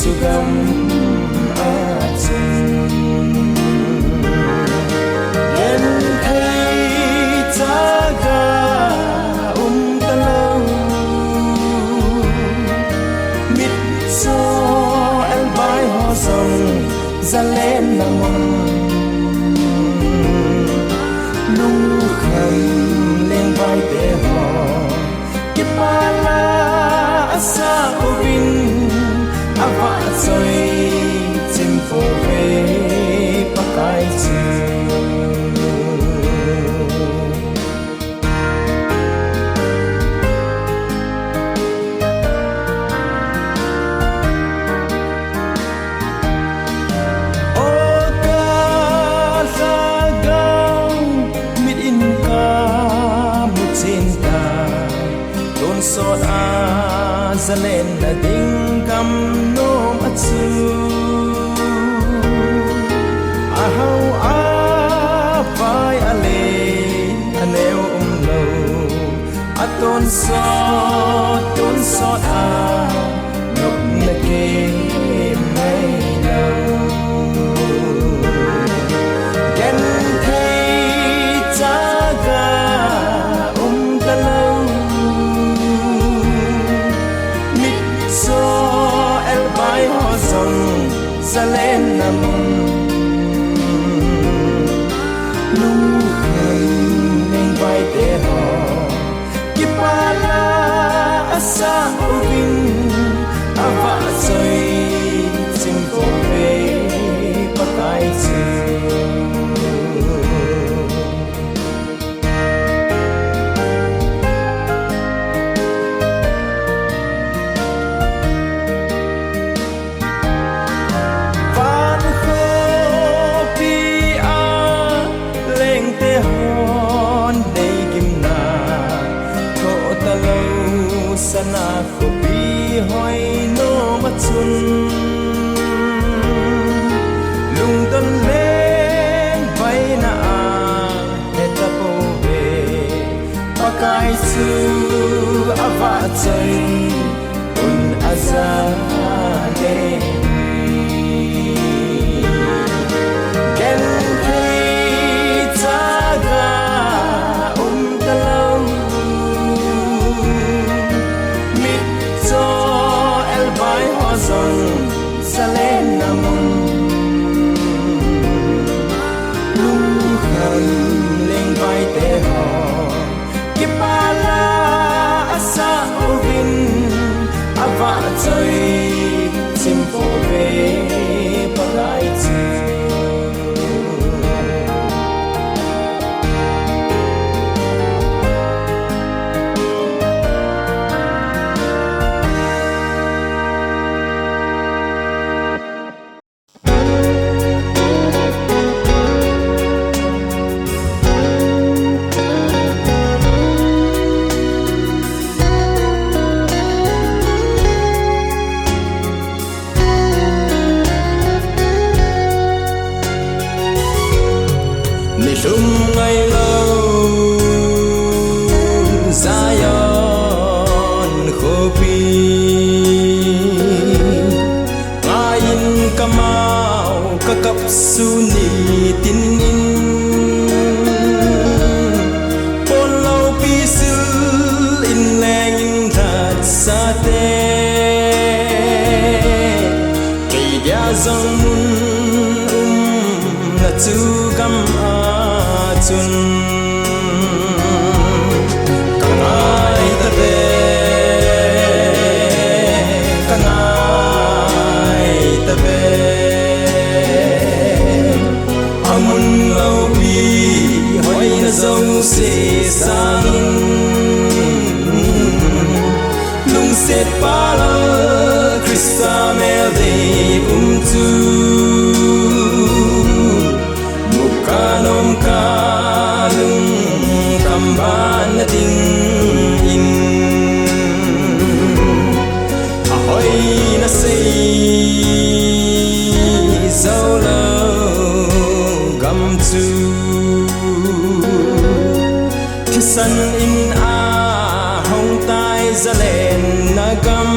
sugam atin yen hay taga talo mit so el bai ho song zalen namon lung kham lên vai te ho ke pala asa ovin ava soi tim fo ve pakai chi sot a zalen na ding kam nom atsu a hau a vai ale aneu lo aton sot a nok na ke mai lo ken thei taga talo zalen namon lung kham lên vai te ho ki pala asa ovin ava soi sim fo ve pakai chi sana ko pi hoi no matsun lung don len vai na eta po ve pakai su ava chai un aza ne ken hei taga talo zalen namon lung kham lên vai te ho ki pala asa ovin ava choi sim fo ve pakai chi lung ngày lâu Zion khopi ngayin kamau kakap suni tin in polau pisul in leng that sate kay dia zong mun na tu gam chun kangai ta be amun lau bi hoi na zong se sang lung set pala Krista mel de tu mukanom kalung kamban na ding in ahoy na say solo gam tu kisan in a hong tai zalen na gam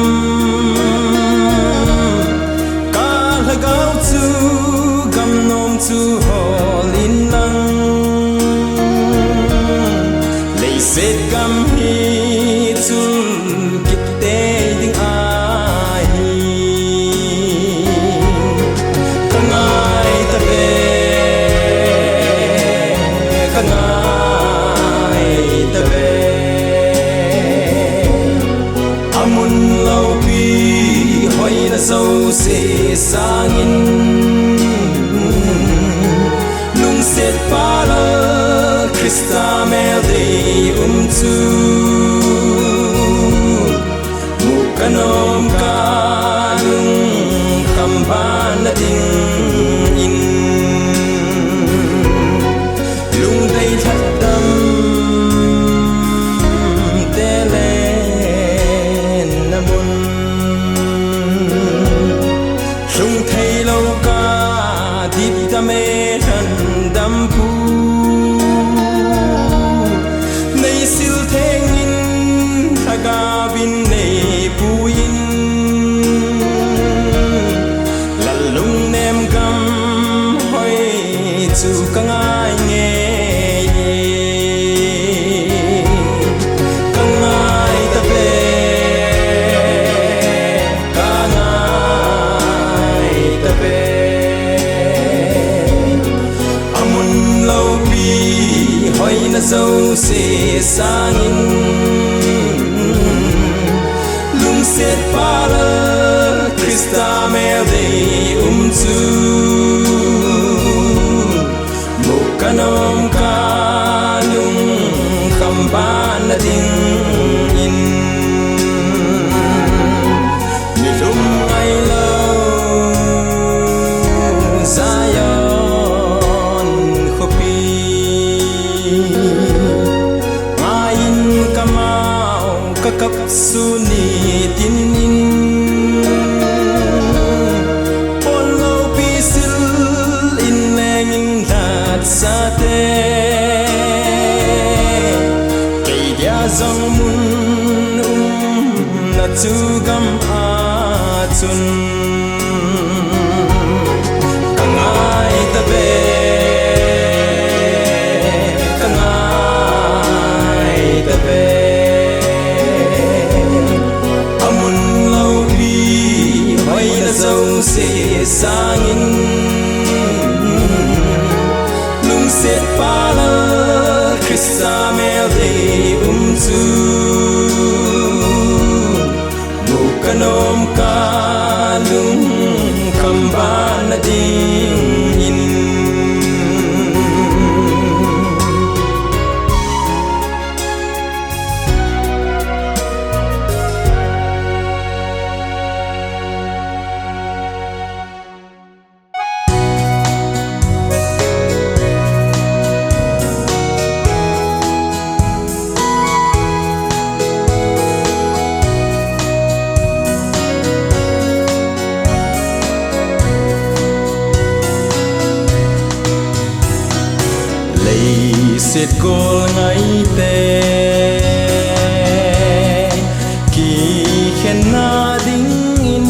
na dâu se sangin lung set para Krista mel de chu mukanom ka lung kamban na ding in nilum ay lâu Zion khopi ngayin kamao kakap suni tin in polo pisil in lengin lat sa te kay dia zong mun na tugam atun kangai tabe amun lau pi hoi na dâu se sangin lung set pala Krista mel de chu mukanom ka lung kamban na ding in set gol ngai te ki khen na ding in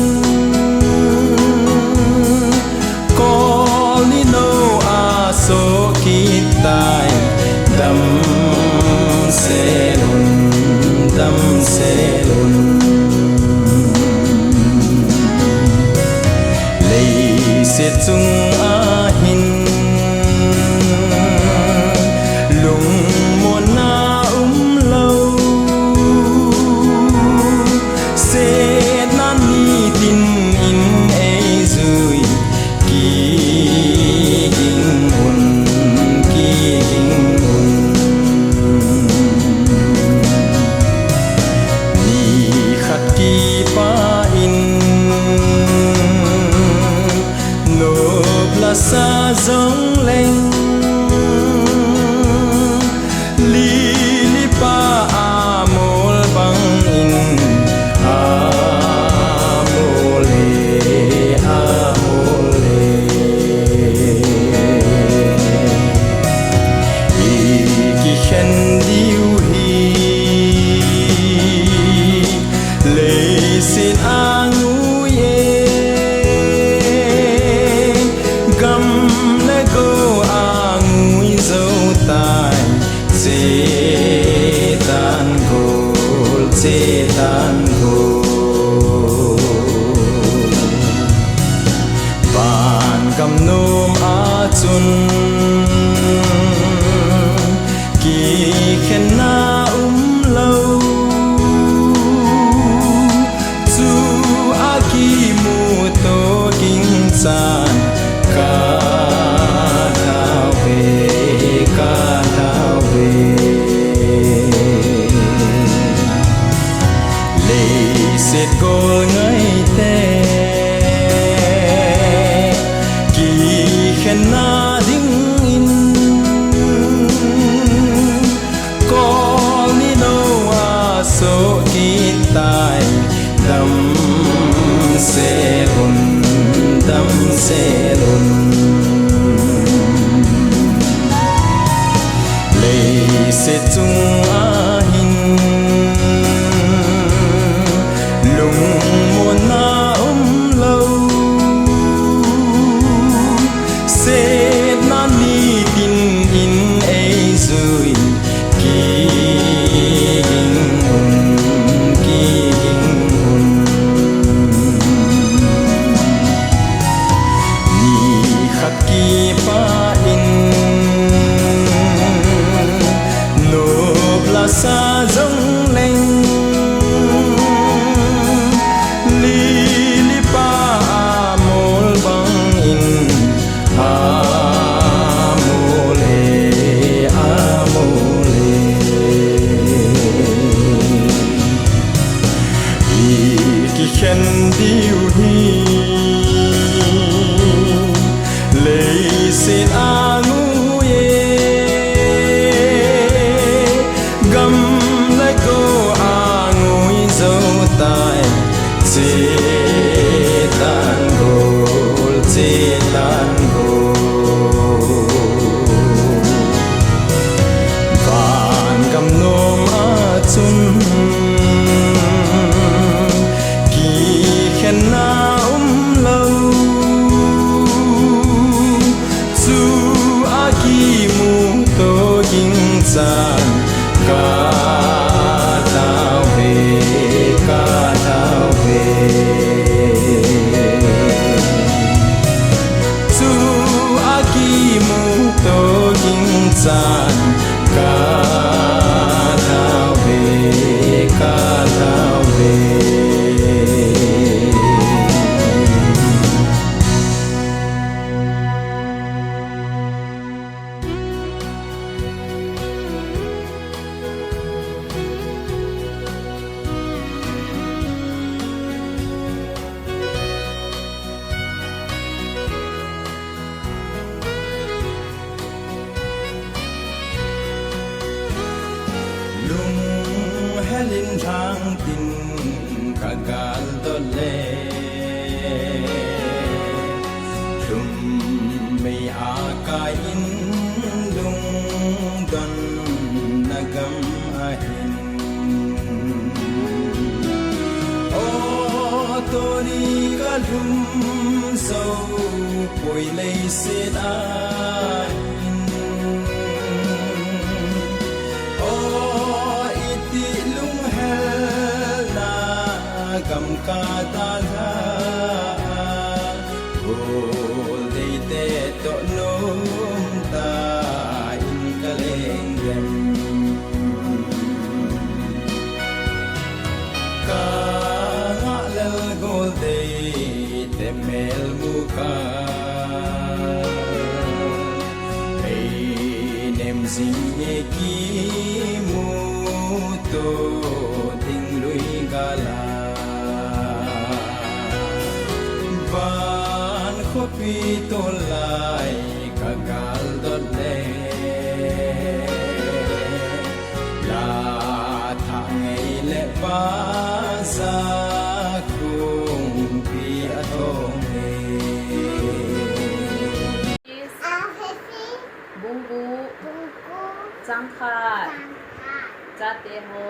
call ni no a so ki tai dam se lun lei set chung a hin sa dòng lên li pa amol bang in amole ki khen diu hi le sin angu setan go ban kam nom a chun ki khen na lâu chu a ki mu to king san ka thao về set gol ngai te ki khen na ding in call ni no a so ki tai dam se lun le set chung a hin lung muôn na lâu set na ni tin in ai rồi ki ni khắc ki pa in setan gol setan gol van gam nom achun ki khen na lo chu aki mu to ging san ka san ka thao về Helin thang tin kagal dole Lum may akain lung don nagam ahin O tori kalum so poi lay sit ahin Kam ka ta la Gol de te to nom ta in kaleng yem Ka nga lel gol de te mel muka Hey nem zinye ki mu to ting lui gala Van khopi tolai kagal dole La thangai le ba sa kung pi atong he Bunggu Jangkhat Jateho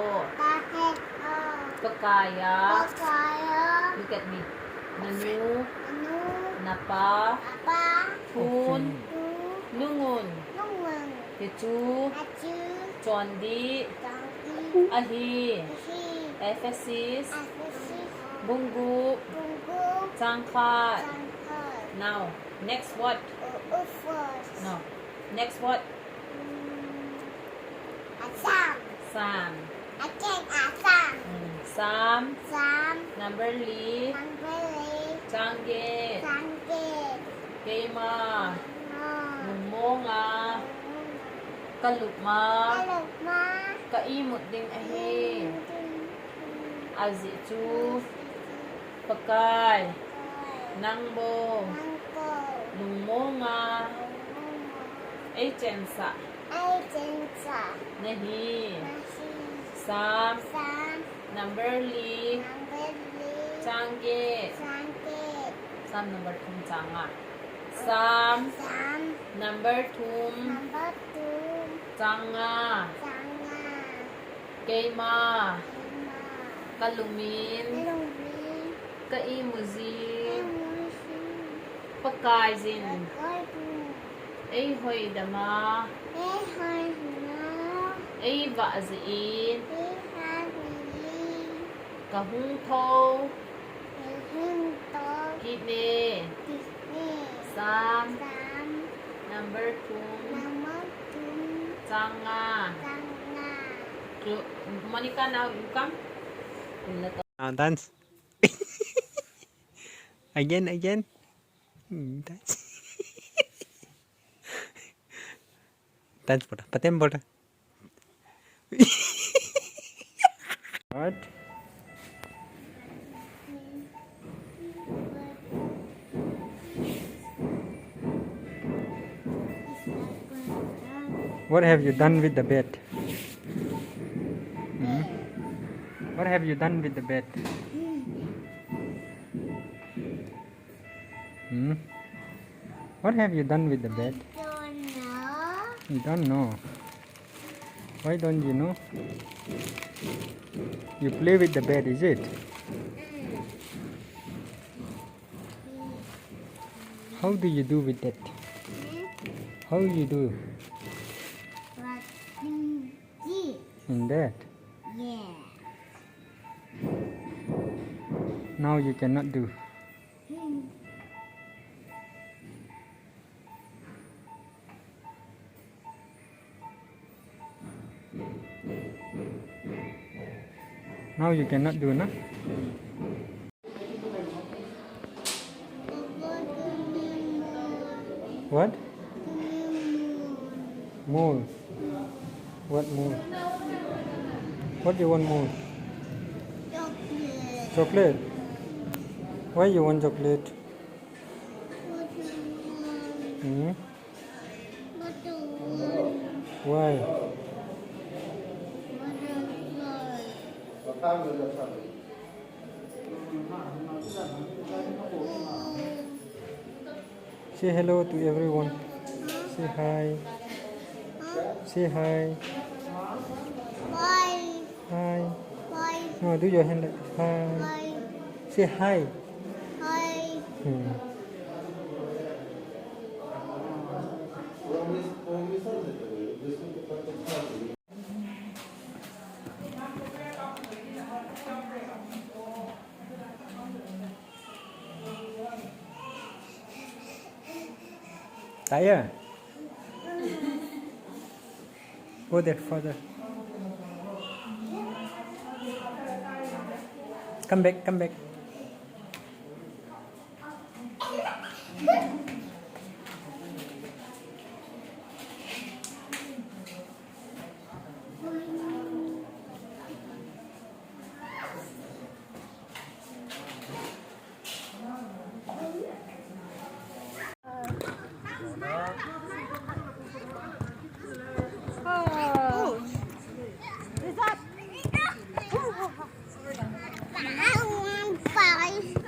Pekaya Look at me Nanu Napa Thun Lungun Techu Chondi Ahi Ephesus Bunggu Jangkhat Now next what? No next what? Sam Sam Number Li Changge Kema Mumonga Kalukma Kaimut Ding Ahe Azichu Pakai Nangbo Lumonga Echensa Nahi Sam Number Li Changge Sam number Tum Changa Sam Number Tum Changa Kema Kalumin Kaimuzin Pakaizin Ay Hoy Dama Ay Vazin Kahung Thâu Kidney Sam Number Tum Changa Monica now you come Dance again dance dance boda patem boda what What have you done with the bed? What have you done with the bed? What have you done with the bed? Don't know. You don't know. Why don't you know? You play with the bed, is it? How do you do with that? How you do What in this? in that? Yeah. Now you cannot do. Now you cannot do, no? What? Mole. What mole? What do you want mole? Chocolate. Chocolate? Why you want chocolate? Hmm? Why? Say hello to everyone. Say hi. Say hi. Bye. Hi. Bye. No, do your hand like hi. Bye. Say hi. Bye. Hmm. Taya. Go there, father. Come back, come back.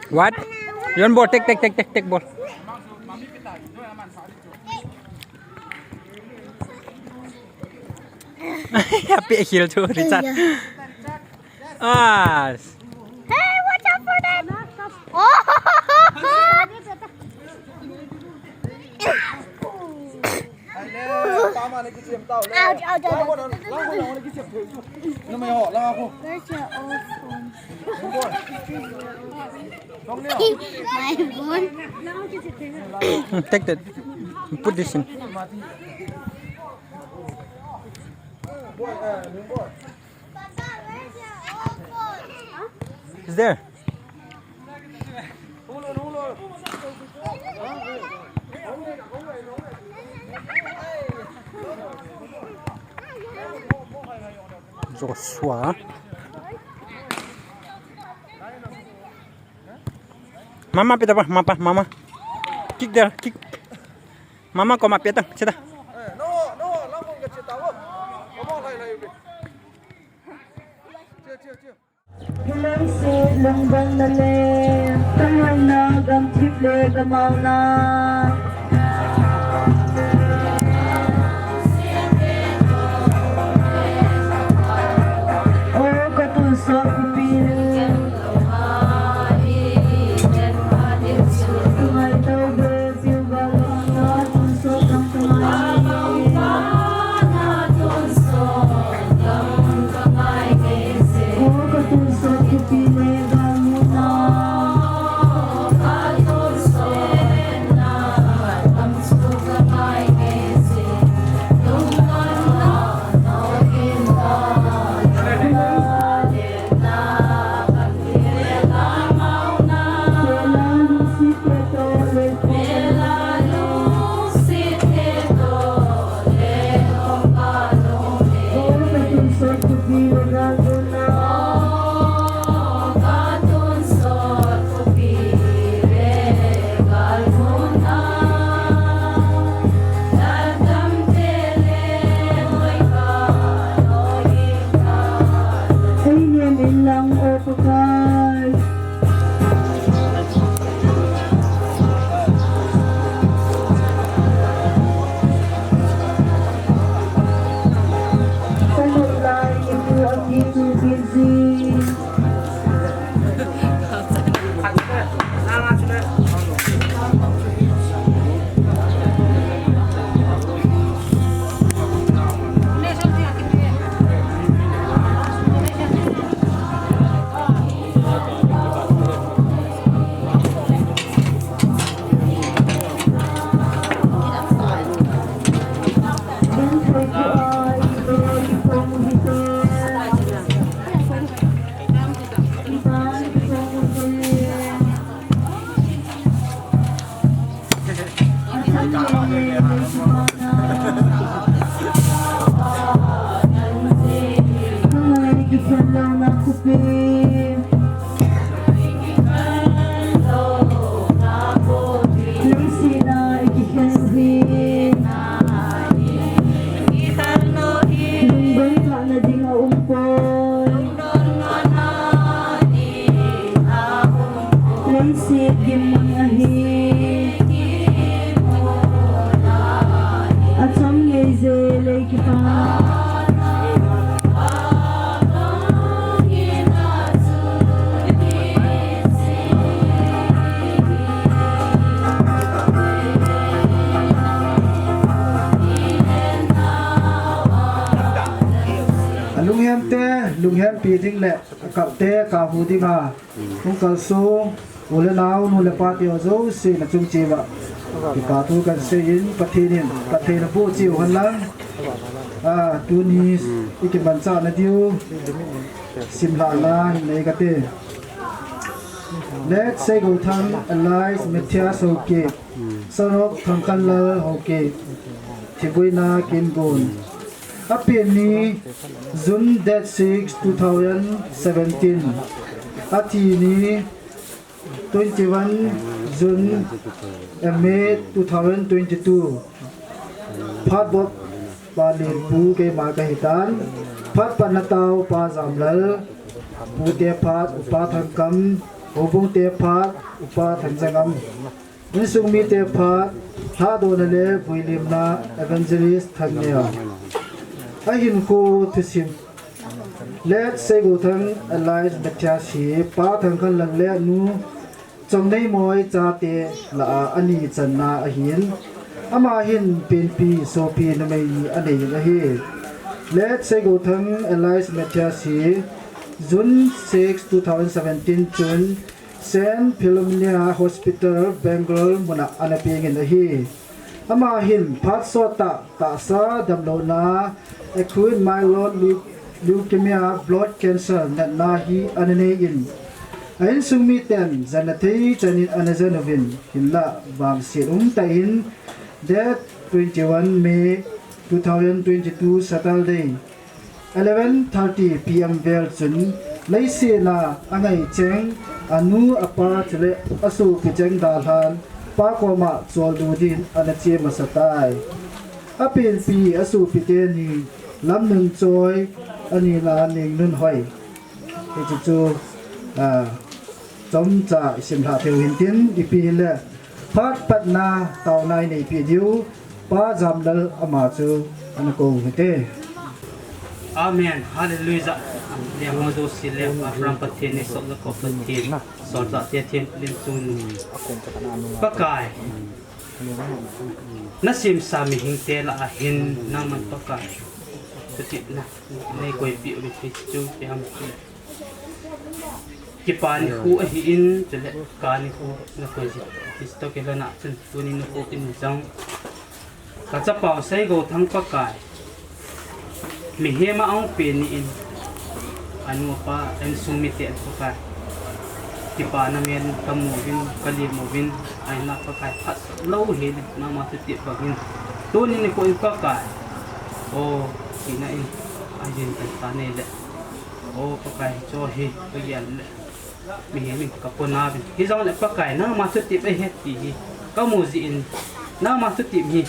What? You want ball? Take ball. Happy heel too, Richard. Ah. Hey, watch out for that! Oh! Ouch, ouch, ouch. Where's your old phone? My phone? Take that. Put this in. Papa, where's your old phone? It's there. Joshua. Mama pita pa, mama. Kick there, kick. Mama ko mapita, sita. Hilang lang bang nali Tahanag ang triple gamaw na O katusok pipili Tungay taube piugalang na tusok ang tungay O katusok pipili gamuna Ilang opakay ลุงแฮมปีทิ้งแหละกับเตะกาหูที่มาลุงกระสูงอุลนาวนุเลปาติโอโซสินจุงจีบะที่กาทูกันเสียนปฏินินปฏินผู้จิวหันลังตูนีอีกบันซานาดิวสิมลาลาในกติ Let's say go tham allies Matthias okay Sanok Thankalla okay Thibuina Kingon Apeni June date 6 2017 Atini 21 June May 2022 Phatbok Palin Pu ke Magahitan Phat Panatau Pa Zamlal Pu Te Phat Upa Thankam Ubung Te Phat Upa Thansangam Nisung Mi Te Phat Tha Donale Puilimna Evangelist Thangnia Ahin Ko Thisim Let's say go thang allies Matthias hi Pa Thangkan Lang Le Nu Changnei Moi Cha Te La Ani Channa Ahin Ama Hin Pin Pi So Pi Na Mei Ani La Hi Let's say go thang allies Matthias hi June 6 2017 June Saint Philomena Hospital Bangalore Muna Anapingin La Hi Ama Hin Phat Sota Ta Sa Damlona Acute myeloid leukemia blood cancer Nat Nahi Anane In Ain Sungmi Ten Zanathei Chanin Anazanovin Hilla Bang Sirum Tain Date 21 May 2022 Saturday 11:30 PM Velchun Leisena Angai Cheng Anu Apa Chile Asu Picheng Dalhan Pakoma Choldudin Anache Masatai Apin Pi Asu Piteni Lam Nung Choi Ani La Ning Nun Hoi Chu Chom Cha Sim Tha Theu Hin Tin Ipi Le Phat Patna Tau Nai Nei Pi Diu Pa Jamdal Ama Chu Anako Hite Amen. Hallelujah. Yang mau sila Abraham pateni sok ko pateni sorta tiatin linsun pakai nasim sami hingte la ahin naman pakai petit na nei koi pi ri chu piam kipan hu ahin jele kan hu na koi isto ke na chen tunin ko in jang kacha pau sai go thang pakai mi hema ang peni in anu pa en sumite at pakai kipa na men kamovin kalimovin ay na pakai pas low head na matuti pagin tunin ko in pakai o kinain ayun tanele o pakai chohi pagyan mi hemi kaponabin hizang le pakai na matuti pe heti kamuzi in na matuti mi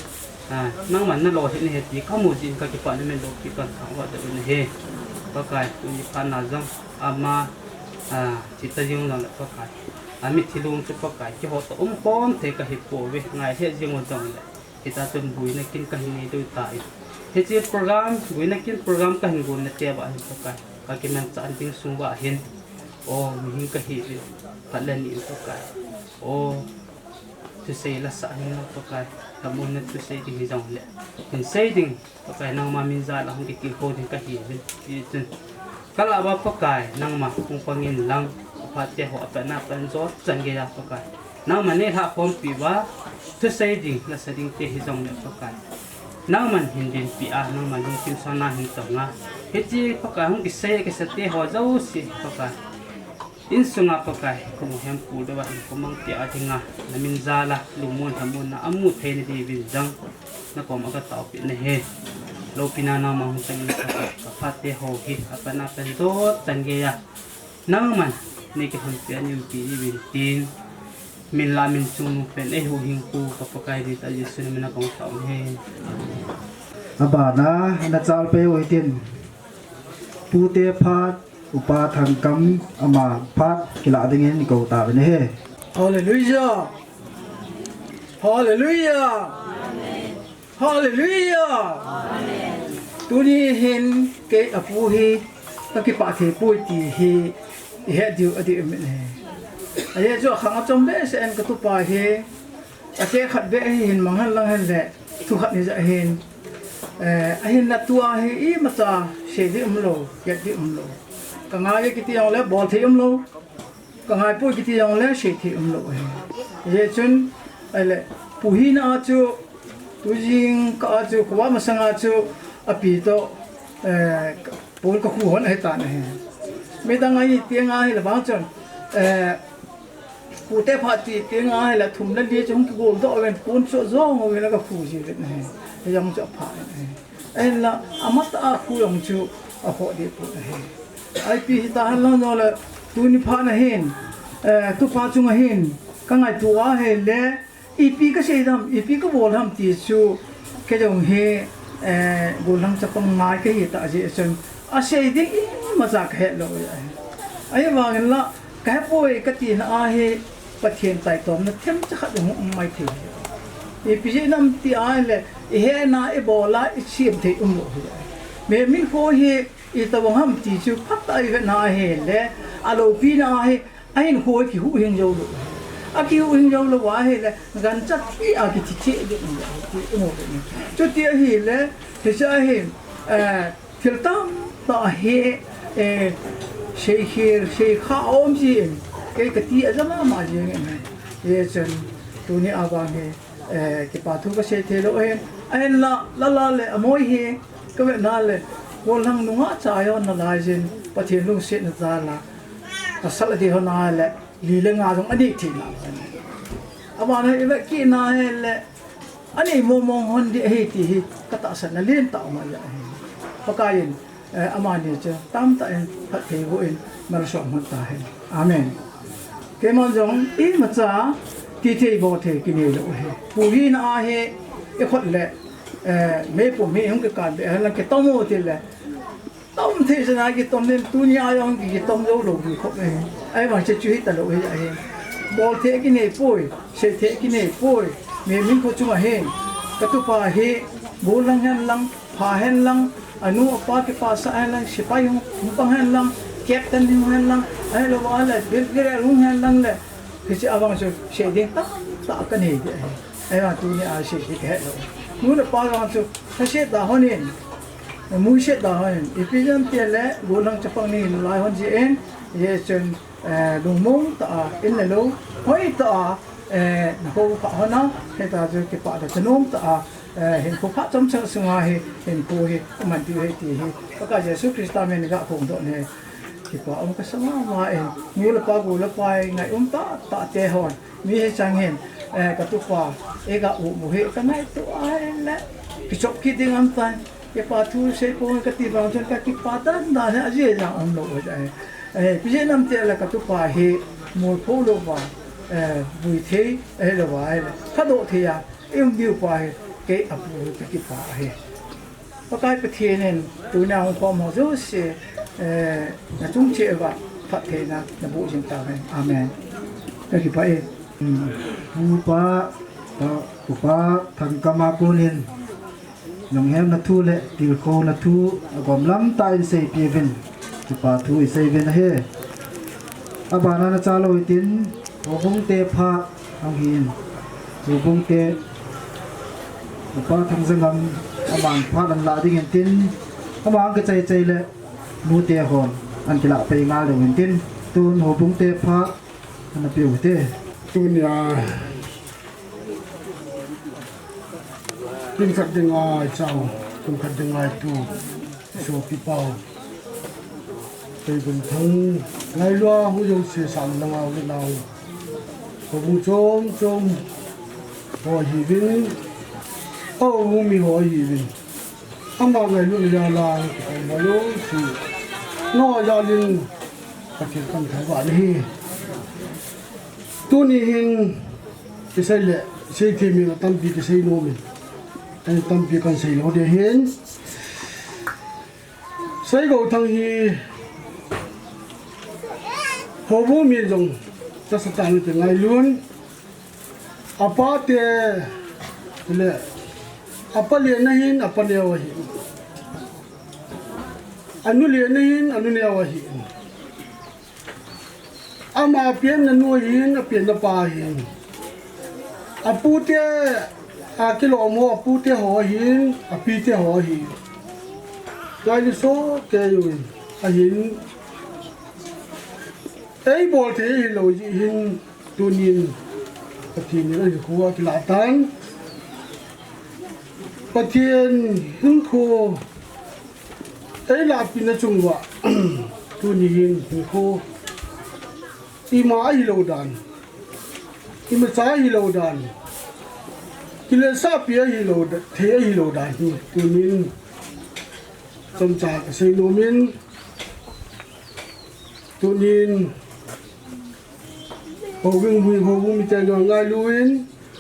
nang man na lo he ni heti kamuzi ka kipa na men lo kipa wa da ne he pakai tu kan na jang ama chita jing na pakai ami thilung chu pakai ki ho to pom the ka hi po we ngai he jing on jang le kita tum bui na kin ka hi ni do ta he chi program bui na kin program ka hin gun na te ba hin pakai ka kin nan chan ting sung ba hin o mi hin ka hi ka len ni pakai o tu sei la sa hin na pakai kamun na tu sei ding jang le hin sei ding pakai nang ma min za la hong ki ko ding ka hi ni chun kala ba pakai nang ma kung pangin lang pa te ho pa na pan zo chan ge ya pakai nang ma ne ha pom pi ba tu sei ding la sa ding te hi jang le pakai nang man hin din pi a nang ma ding kim sa na hin ta nga he chi pakai hong ki sei ke sa te ho zo si pakai in sunga pakai ko hem pu de ba ko mang ti a thinga na min za la lumun hamun na amu the ni di bin jang na ko ma ka tau pi ne he lo pinana ma hung tang ka phat te ho hi apana pen do tan ge ya nang man ni ke hon pe ani pi bin tin min la min chung pen e hu hing pu ka pakai di ta Yesu ni na kong taw he abana na chal pe oi tin pute phat upa thang kam ama phat kila dingin ni ko ta ne he hallelujah hallelujah amen hallelujah amen tuni hen ke apu hi ta ki pa the pui ti hi he diu adi men he ai jo khang chom be se en ka tu pa he a ke khat be hin manghal lang hen le tu khat ni za hen ahin na tua hi I mata se di umlo ya di umlo ka nga ye kiti yang le bol thi umlo ka nga pu kiti yang le se thi umlo ye chun ale pu hi na chu tu jing ka chu kwa ma sanga chu api to pol ka khu hon he ta ne me dang ai tiang ai la bang chun pu te pha ti tiang ai la thum la li chung ki gol do wen pun so zo ngo la ka khu ji ne yang cho pha ai la amat a khu yong chu a ho de pu ne ai pi ta han lo no la tu ni pha na hin tu pa chung a hin ka ngai tu a he le I pi ka sei dam I pi ka bol ham ti chu ke jong he gol lang cha pang mai ke hi ta je chen a sei ding ma za ka he lo ai wa ngin la ka poi ka ti na a he pathian tai tom na them cha khat mu mai thi I pi je nam ti a le he na e bola I chim the lo me min ko he I ta wang ham ti chu phat ai ve na he le a lo pi na he ai ho ki hu hing jo lo a ki hu hing jo lo wa he le gan cha ti a ki ti ti de no chu ti hi le te cha he thil tam ta he Sheikh kha om ji ke ka ti a zama ma ji nge ye chen tu ni aba nge ke pa thu ka se the lo en la le amoi he ka ve na le bol hang nu nga cha yo na la jin pa thi lu se na za la ka sal di ho na le li le nga jong ani thi na aba na e ki na he le ani mo hon di he ti hi ka ta sa na len ta ma ya pa ka yin amani cha tam ta en phat the go in mar so ma ta he amen ke mon jong I ma cha ti the bo the ki ne lo he pu hi na he e khot le me pu me hong ke kan be la ke tom mo ti le tom the sa na ki tom len tu ni a yong ki tom lo lo bi khot he ai ma che chu hi ta lo he ya he bol the ki ne poi se the ki ne poi me min ko chu ma he ka tu pa he bol lang han lang pha hen lang anu apa ke pa sa lang sipai hong pang han lang captain hong han lang ai lo wa la bir gre hong han lang le ki chi awang so se ding ta ka ne de ai ma tu ni a se ki ke lo nu le pa ga so sa se da honin mu se da honin epijan te le golang chapang ni lai hon ji en ye chen dung mong ta in le lo hoi ta na ko pa hona he ta jo ke pa da chnong ta hen ko pha chom chang sunga he hen ko he man ti he ti he ka Yesu Krista men ga khong do ne ki pa om ka sama ma en ni la pa go la pai ngai ta te hon mi he chang hen ka tu pa e ga u mu he ka nai tu ai la ki chop ki ding am tan ke pa thu se po ka ti ba chen ka ki pa ta na ha je ja om lo ja pi je nam te la ka tu pa he mo pho lo ba bui the lo ba tha do the ya em diu pa he ke apu ki pa he pa kai pa the nen tu na hong pom ho zo se na chung che ba pha the na bu jing ta amen ka ki pa pu pa thang kama kunin nong hem na thu le til ko na thu gom lam ta in sei pi ven ki pa thu i sei ven he abana na cha lo tin bong te pha ang hin bong te pa thang zangam aman pha dan la ding tin amang ka chai le nu te hon an kila pe nga le win tin tun ho bong te pha an pi u te tun ya tin khat ding ai chao tum khat ding ai tu so pi pao pe bun thang lai lo hu yo se sam na ngao le nau ho bu chom ho hi vin mi ho hi vin am ba ngai lu ya la ma lo si no ya lin ประเทศกันไทยว่านี่ตัวนี้เห็นจะใช่แหละใช่ที่มีตั้งปีจะใช่โน้มอันตั้งปีกันใช่เราเดี๋ยวเห็นใช่ก็ทั้งที่หัวมีจงจะสถานที่ไงล้วนอาปาเตเลยอาปาเลียนหินอาปาเลียวหินอันนู้เลียนหินอันนู้เลียวหินอามาเปลี่ยนนันนู้หินเปลี่ยนนปาหินอาปูเตอากิโลโมอาปูเตหัวหินอาปีเตหัวหินกายลิโซเกยุนอาหินไอ้บอลเทหินโลหินตัวนินปะทีนี้เราจะคุยกันหลายตันปะเทียนหินโคไอ้ลาปินจุงวะตัวนี้หินโคอีมาฮิโลดันอีมาซาฮิโลดันกิเลสาเปียฮิโลดเทฮิโลดันตัวนี้สมจากเซโนมินตัวนี้พอวิ่งมีแต่ยังไงลุยน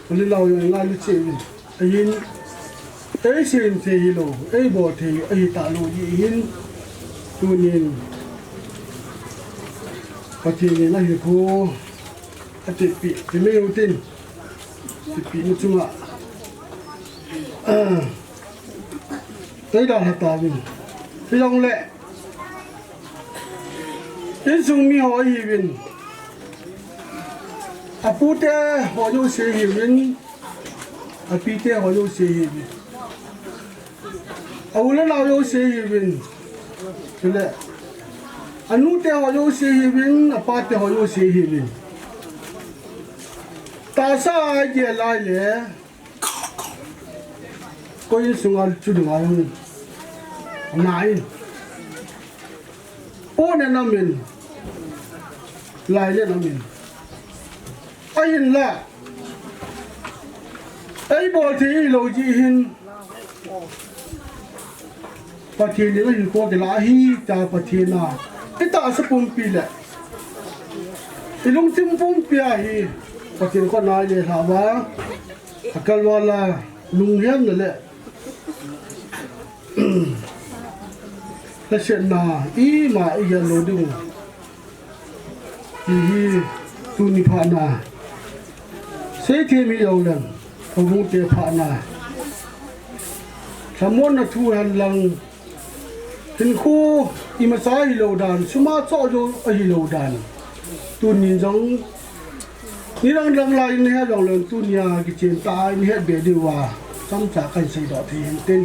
วันเรายังไงลุยเสียนไอ้ยินไอ้เสียนเสียฮิโลไอ้บอเทไอ้ตาโลยินตัวนี้ปะทีนี้นะฮิโคอาทิตย์ปีที่ไม่รู้ตินที่ปีมุจุงะไอ้ดาวตาวินที่ลงเละยิ่งสูงมีหัวอีวินอาปูเตหัวโยเสียอีวินอาปีเตหัวโยเสียอีวินอาวุ้นเราโยเสียอีวินใช่ไหมอันนู้นเตหัวโยเสียอีวินอาปาเตหัวโยเสียอีวินตาซาเยลายเล่ก็ยิ่งสูงอันจุดงานนายโอ้เนี่ยน้ำมินลายเล่น้ำมินไอ้หินละไอ้บอที่เราจีหินปะเทียนนี่เราอยู่โคตรลาฮีจ่าปะเทียนน่ะไอ้ตาสปุ่มปีแหละไอ้ลุงจิ้มปุ่มปีอ่ะฮีปะเทียนก็นายเลยถามว่าอักลวาลาลุงเฮียนนั่นแหละและเช่นน่ะอีมาอีกโลดึงที่ตุนิพานาเสียที่มีเอาลังพระมุขเจ้าพานาสมุนนัทูหันลังถึงคู่อิมาซาฮิโลดานสุมาโซโยฮิโลดานตุนิจงนี่รังลังลายนี่ฮะลังเรื่องตุนยากิเจนตายนี่ฮะเบดีว่าซ้ำจากกันใส่ดอกที่เห็นเต้น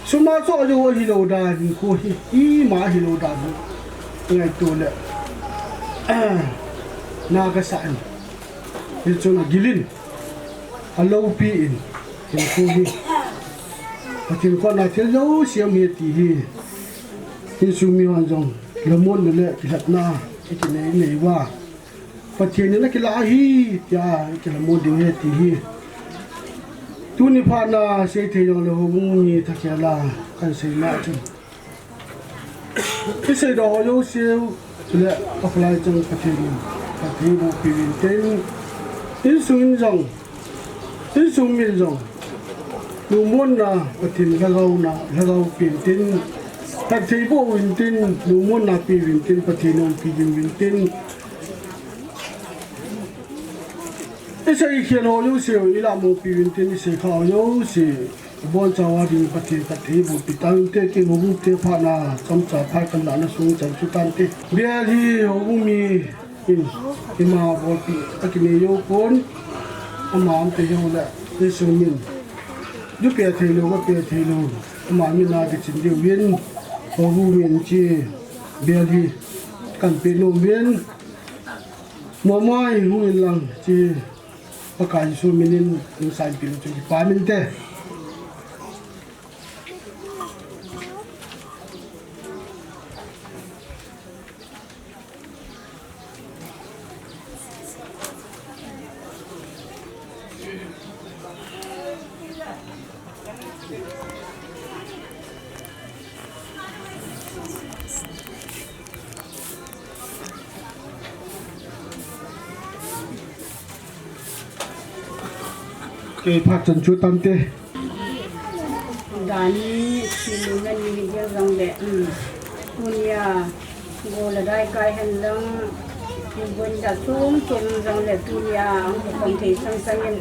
สุมาโซโยฮิโลดานคู่อีมาฮิโลดานไงตัวเลยนากษัตริย์ที่จงกิลินฮัลโหลปีอินที่คู่นี้ปะที่คนนั้นที่เราเสียมีที่ที่สุมีวันจงละมุนนั่นแหละที่หัดหน้าที่ไหนว่าปะที่นี้นักกีฬาฮีจ้าที่ละมุนดีเหตุที่ตุนิพานาเสียที่ยองเลยหัวมุนีทักยาลากันเสียมาจงที่เสียดอกโยเสียวและอัปลายจงปะที่นี้ปะที่บุปีวินเต็นอินสุมินจงอินสุมินจงดูมุนนะปะที่นี้เรานะเราปีนเต็นปะที่บุวินเต็นดูมุนนะปีวินเต็นปะที่น้องปีวินเต็นไอ้เสียเขียนหัวโยเสียวอีลาโมปีวินเต็นเสียข้าวโยเสียบอนจาวาดิปะที่บุปีตั้งเตกิหัวมุเตพานาสมศักดิ์พายกันหลานสูงจันทุตันเตเบียรีหัวมุมีอิมาบอปีตะกินโยคนอามามเตโยละที่สุมินยุเปียเทโลก็เปียเทโลอามามมินาดิจินเดียวเวียนหัวมุมีนจีเบียรีกันเป็นโนเวียนมัวไม่หุ่นลังจีประกาศสุมินินอินไซน์ปิลจุดปามินเต phát chân chú tâm tê đàn thì mình nên mình chơi rong lệ punya gol đây cái hành lang mình đã xuống rong lệ punya ông không thể sang sang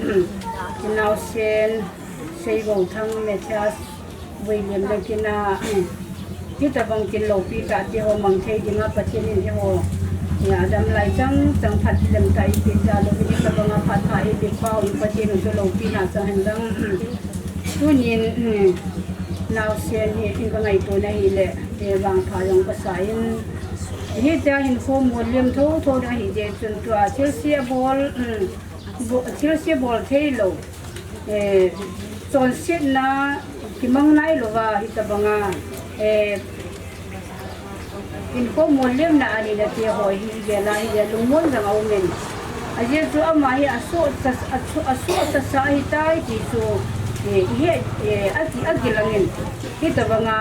nhìn nào sen xây gầu thăng mẹ cha với niềm đây kia na kita bang kin lo pi ta ti ho mang thei dinga pathin ni ho ya dam lai chang phat lem tai ti ja lo ni ka bang phat ha i bi pau i pathin so lo pi na sa han dang tu nin nào sen hi in ka ngai to na hi le te bang pha yong pa sain hi ta hin fo mo lem tho tho da hi je chun tua Chelsea ball thei lo chon sit na ki mang nai lo wa hi ta banga in ko mollem na ani da te hoi hi ge la hi lungmon rang au men aje chu ama hi aso ta sa hi tai ti chu ati langin hi ta banga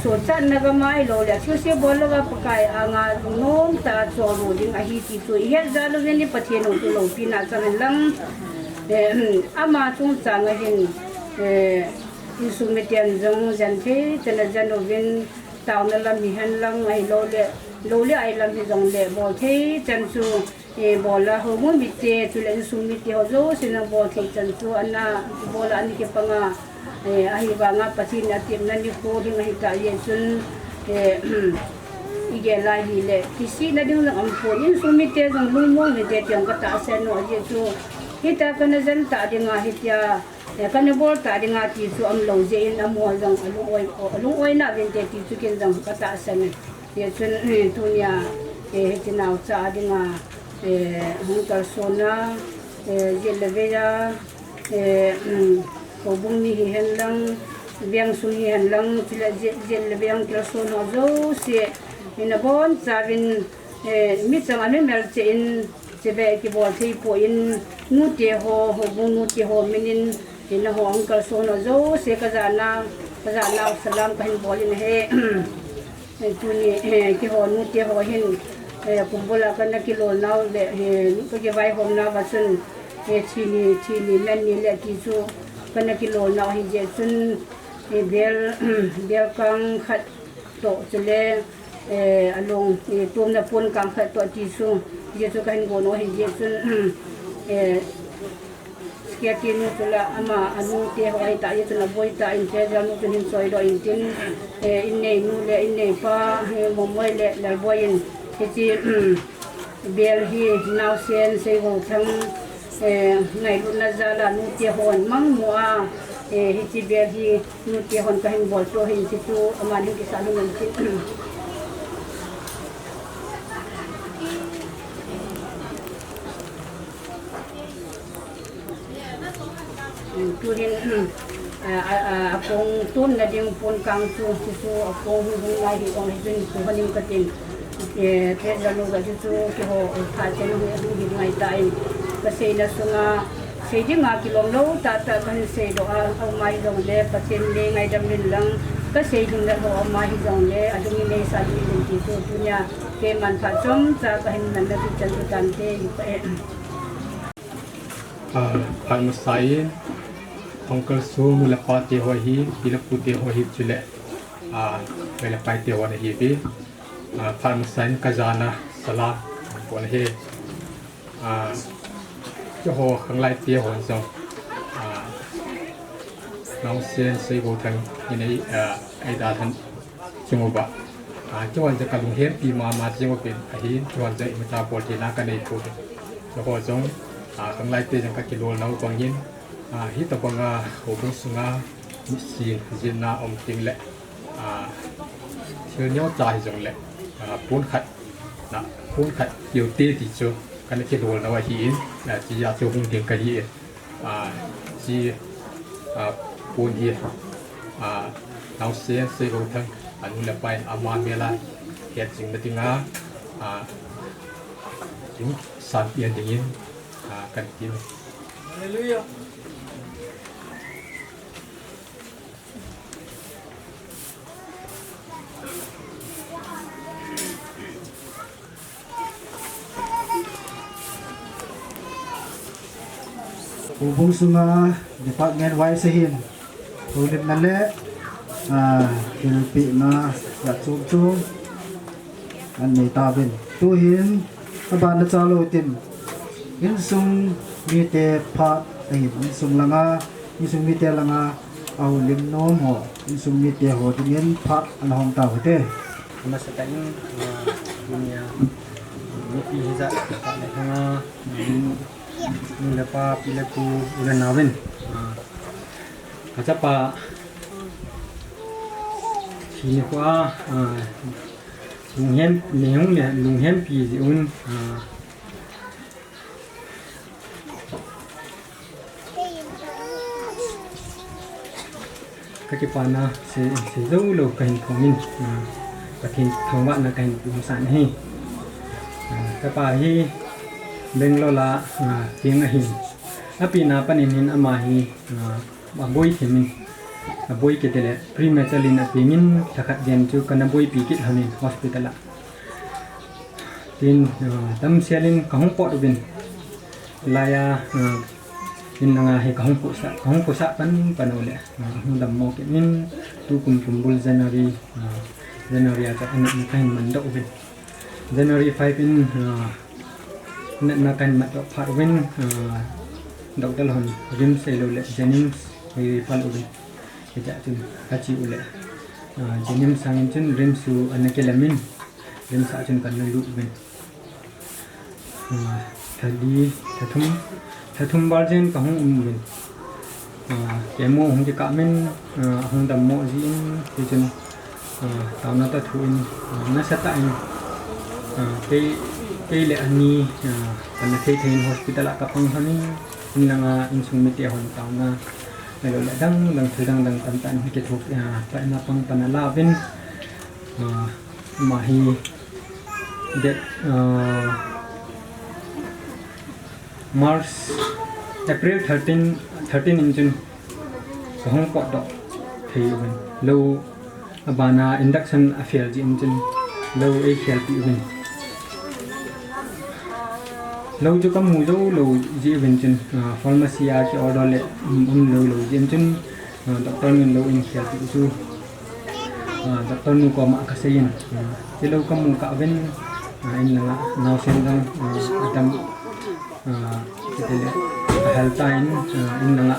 so chan na ga mai lo la chu se bol ga pakai anga nom ta cho ro ding a hi ti chu hi za lo ni pathian no tu lo pi na chan lang ama chung chang a hin insumitian zong jante tena janovin tauna lam hihan lang ai lo le ai lam hi zong le bol the chan chu bola ho mun bitte chu le insumiti ho zo sina bol the chan chu anna bola ani ke panga ai banga pasin atim na ni ko ding hi ta ye chun ige lai hi le kisi na ding am pho insumiti zong lungmong ni de tiang ka ta se no ye chu hita kana jan ta dinga hitia kana bol ta dinga ti chu am lo je in amo jang alung oi na ben te ti chu ken jang ka ta san ye chun tunia hitinau cha dinga hung kal sona je leveya ko bung ni hen lang biang su hi hen lang chila je leveang kal sona zo se ina bon cha bin mi chang ame mel che in sebe ki bol thei po in nu te ho bung nu te ho minin in ho angkal sono zo se kazana salam kahin bol in he tuni ki ho nu te ho hin kumbola kana kilo naw le ko ke vai hom na basun chini men ni le ki chu kana kilo naw hin je sun bel kang khat to chule along tum na pun kang khat to ti su je chu kahin go no hin je sun kia tin tula ama anu te hoi ta ye tula boi ta in te jamu tin soi do in tin in nei nu le in nei pa mo moi le la boi in ti bel hi now sen se go thang ngai lu na za la nu te hon mang mua hi ti bel hi nu te hon ka hin bol to hin ti tu ama ni ki sa nu ngan tin turin akong tun na ding pun kang chu akong hung lai hi ong hin tu hanim katin te jalu ga chu ki ho tha chen hi ngai tai ka sei na sunga sei ding a kilom lo ta kan sei do a mai dong le pachen le ngai dam lin lang ka sei ding na ho mai hi dong le adung ni sa ji din ti tu punya ke man pha chom cha ka hin nan da tu chan tu tan te pan masai Uncle Su mula pati hohi bila putih hohi cule mula pati wana hibi pan masai kazana salam wana he joho kanglai tia hon zong nong sen sei go thang ini ai da than chunguba chuan ja kalung hem pi ma jingo pin ahin chuan ja imata pol ti na ka nei ko joho zong kanglai tia jang ka kilol nau kwang yin hi ta banga ho bung sunga mi si jin na om ting le chil nyo cha hi jong le pun khat kiu te ti chu kan ke dol na wa hi in chi ya chu bung ting ka hi chi pun hi nau se go thang anu le pai ama mela het jing na tinga ting san pian ding in kan tin hallelujah bung sunga department wise hin ulit na le kilpi na ya chung an nei ta ben tu hin ban na chalo tim in sung mi te pha in sung langa in sung mi te langa au lim nom ho in sung mi te ho tin pha an hong ta te masa tanya dunia ini hiza tak ada ini lepas pilih ku udah nawin kaca pa sini kuah lunghem pi un kakipana se dâu lâu cảnh của mình pakin thong wat na kain pusan hi kapa hi benglola ting hi apina panin ama hi boi thimin boi ketele prematurely na pingin thakhat gen chu kana boi pi kit hanin hospital la tin tam selin kahong pot bin laya in nga he kahong po sa panole dam mo kin tu kumbul January aja anak nikahin mandok bin January 5 in anak nikahin mandok parwin dok dalhon rim selo le Jennings hi pal ubin ejak tun haji ule Jennings sangin tun rim su anak kelamin rim sa tun kan lu bin tadi tathum barjen kahung bin kemo hong ka min hong dam mo jin tun tao nó ta thui nó sẽ tại cái lệ ani còn thấy thấy hospital là các phong thani in là in sung mít hòn tao na này là đang tận cái thuốc tại na phong panala vin mà hi that March April 13 in không có đọc thì lâu bana induction affair ji engine low a khel pi win low jo kam mu jo low ji win chin pharmacy a ki order le low ji engine doctor ngin low in khel pi chu doctor nu ko ma ka sein ti low kam mu ka win in la now sen dang adam kitele helpline in la